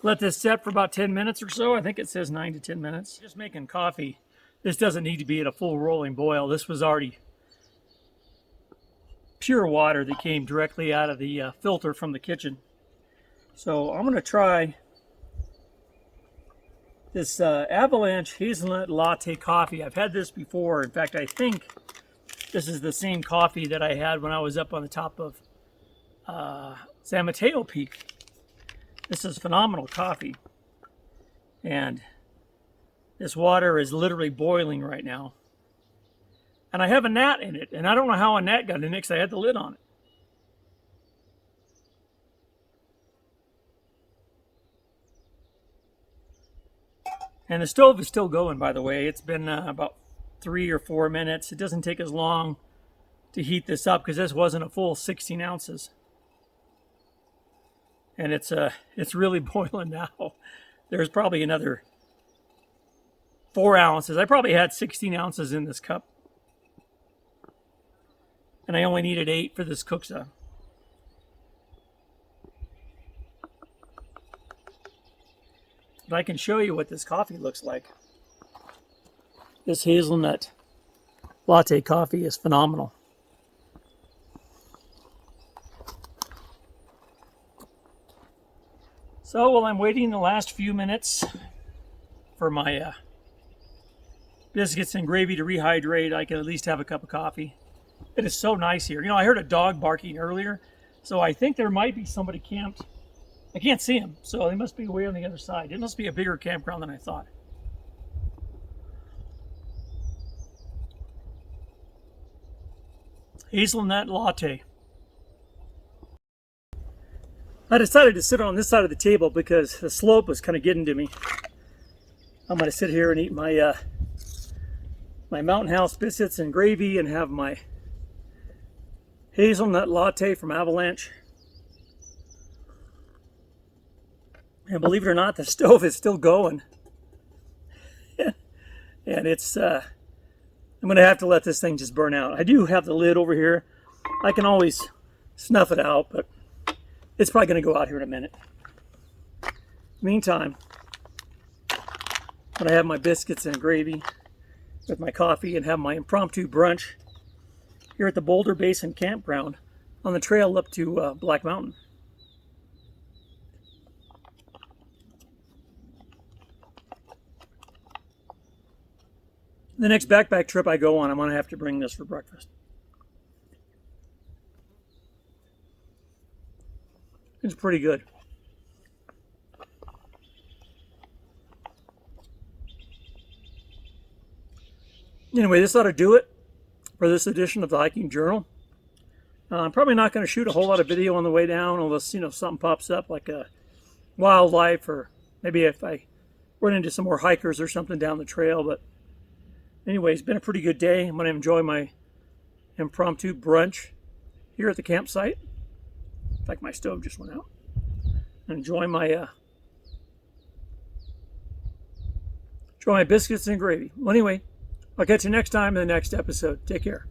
Let this set for about 10 minutes or so. I think it says 9 to 10 minutes. Just making coffee. This doesn't need to be at a full rolling boil. This was already pure water that came directly out of the filter from the kitchen. So I'm going to try this Avalanche Hazelnut Latte coffee. I've had this before. In fact, I think this is the same coffee that I had when I was up on the top of San Mateo Peak. This is phenomenal coffee. And this water is literally boiling right now. And I have a gnat in it. And I don't know how a gnat got in it because I had the lid on it. And the stove is still going, by the way. It's been about 3 or 4 minutes. It doesn't take as long to heat this up because this wasn't a full 16 ounces. And it's really boiling now. There's probably another 4 ounces. I probably had 16 ounces in this cup. And I only needed 8 for this cooksa. But I can show you what this coffee looks like. This hazelnut latte coffee is phenomenal. So while I'm waiting the last few minutes for my biscuits and gravy to rehydrate, I can at least have a cup of coffee. It is so nice here. You know, I heard a dog barking earlier, so I think there might be somebody camped. I can't see him, so they must be way on the other side. It must be a bigger campground than I thought. hazelnut latte. I decided to sit on this side of the table because the slope was kind of getting to me. I'm going to sit here and eat my my Mountain House biscuits and gravy and have my hazelnut latte from Avalanche. And believe it or not, the stove is still going. And it's, I'm going to have to let this thing just burn out. I do have the lid over here. I can always snuff it out, but it's probably going to go out here in a minute. Meantime, when I have my biscuits and gravy with my coffee and have my impromptu brunch here at the Boulder Basin Campground on the trail up to Black Mountain. The next backpack trip I go on, I'm going to have to bring this for breakfast. It's pretty good. Anyway, this ought to do it for this edition of the Hiking Journal. I'm probably not going to shoot a whole lot of video on the way down unless, something pops up like a wildlife, or maybe if I run into some more hikers or something down the trail. But anyway, it's been a pretty good day. I'm going to enjoy my impromptu brunch here at the campsite. In fact, my stove just went out. Enjoy my biscuits and gravy. Well, anyway, I'll catch you next time in the next episode. Take care.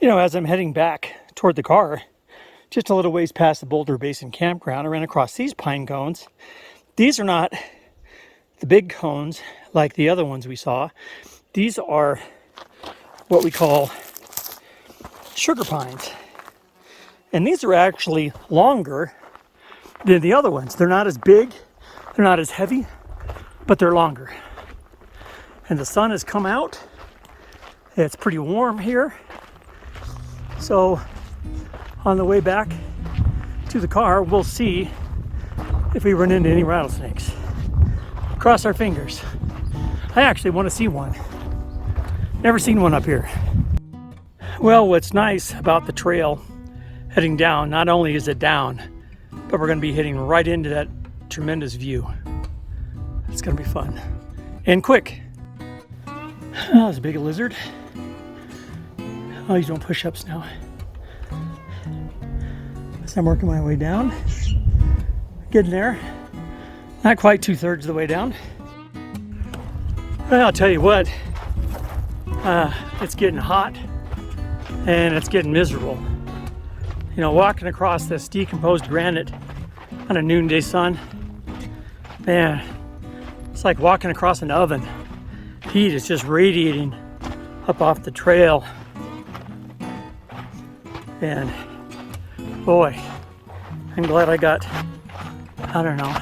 As I'm heading back toward the car, just a little ways past the Boulder Basin Campground, I ran across these pine cones. These are not the big cones like the other ones we saw. These are what we call sugar pines. And these are actually longer than the other ones. They're not as big, they're not as heavy, but they're longer. And the sun has come out. It's pretty warm here. So on the way back to the car, we'll see if we run into any rattlesnakes. Cross our fingers. I actually want to see one. Never seen one up here. Well, what's nice about the trail heading down, not only is it down, but we're going to be hitting right into that tremendous view. It's going to be fun. And quick. Oh, there's a big lizard. Oh, he's doing push-ups now. So I'm working my way down. Getting there. Not quite 2/3 of the way down. Well, I'll tell you what. It's getting hot and it's getting miserable. Walking across this decomposed granite on a noonday sun, man, it's like walking across an oven. Heat is just radiating up off the trail. And boy, I'm glad I got, I don't know,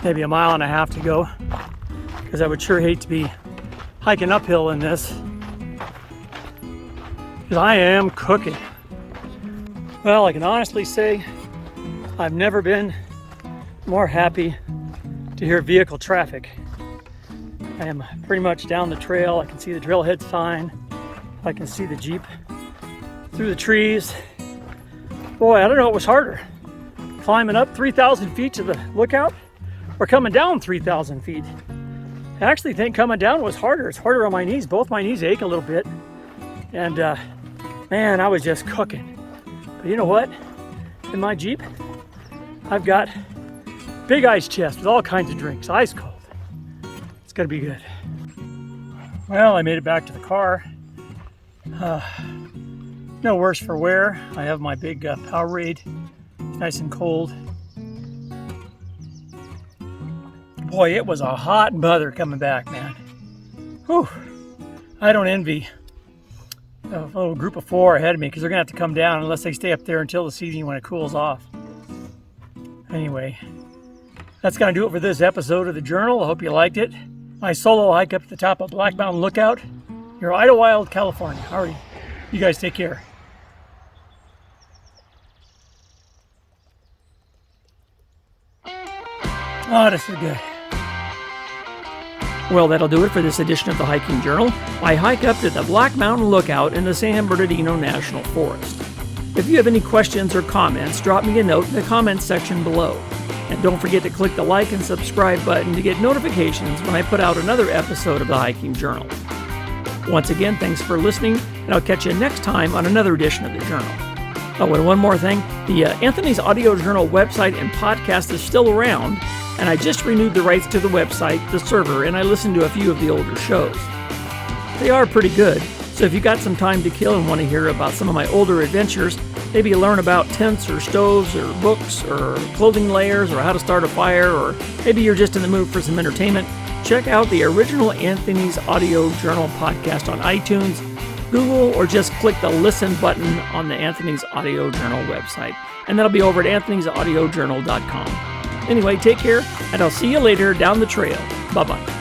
maybe 1.5 miles to go, because I would sure hate to be hiking uphill in this, because I am cooking. Well, I can honestly say I've never been more happy to hear vehicle traffic. I am pretty much down the trail. I can see the trailhead sign. I can see the Jeep through the trees. Boy, I don't know what was harder, climbing up 3,000 feet to the lookout or coming down 3,000 feet. I actually think coming down was harder. It's harder on my knees. Both my knees ache a little bit. And man, I was just cooking. But you know what? In my Jeep, I've got big ice chest with all kinds of drinks, ice cold. It's gonna be good. Well, I made it back to the car. No worse for wear. I have my big Powerade, nice and cold. Boy, it was a hot mother coming back, man. Whew. I don't envy a little group of 4 ahead of me, because they're gonna have to come down unless they stay up there until this evening when it cools off. Anyway, that's gonna do it for this episode of the Journal. I hope you liked it. My solo hike up to the top of Black Mountain Lookout near Idyllwild, California. Alrighty, you guys take care. Oh, this is good. Well, that'll do it for this edition of the Hiking Journal. I hike up to the Black Mountain Lookout in the San Bernardino National Forest. If you have any questions or comments, drop me a note in the comments section below. And don't forget to click the like and subscribe button to get notifications when I put out another episode of the Hiking Journal. Once again, thanks for listening, and I'll catch you next time on another edition of the Journal. Oh, and one more thing. The Anthony's Audio Journal website and podcast is still around, and I just renewed the rights to the website, the server, and I listened to a few of the older shows. They are pretty good, so if you got some time to kill and want to hear about some of my older adventures, maybe learn about tents or stoves or books or clothing layers or how to start a fire, or maybe you're just in the mood for some entertainment, check out the original Anthony's Audio Journal podcast on iTunes, Google, or just click the listen button on the Anthony's Audio Journal website. And that'll be over at anthonysaudiojournal.com. Anyway, take care, and I'll see you later down the trail. Bye-bye.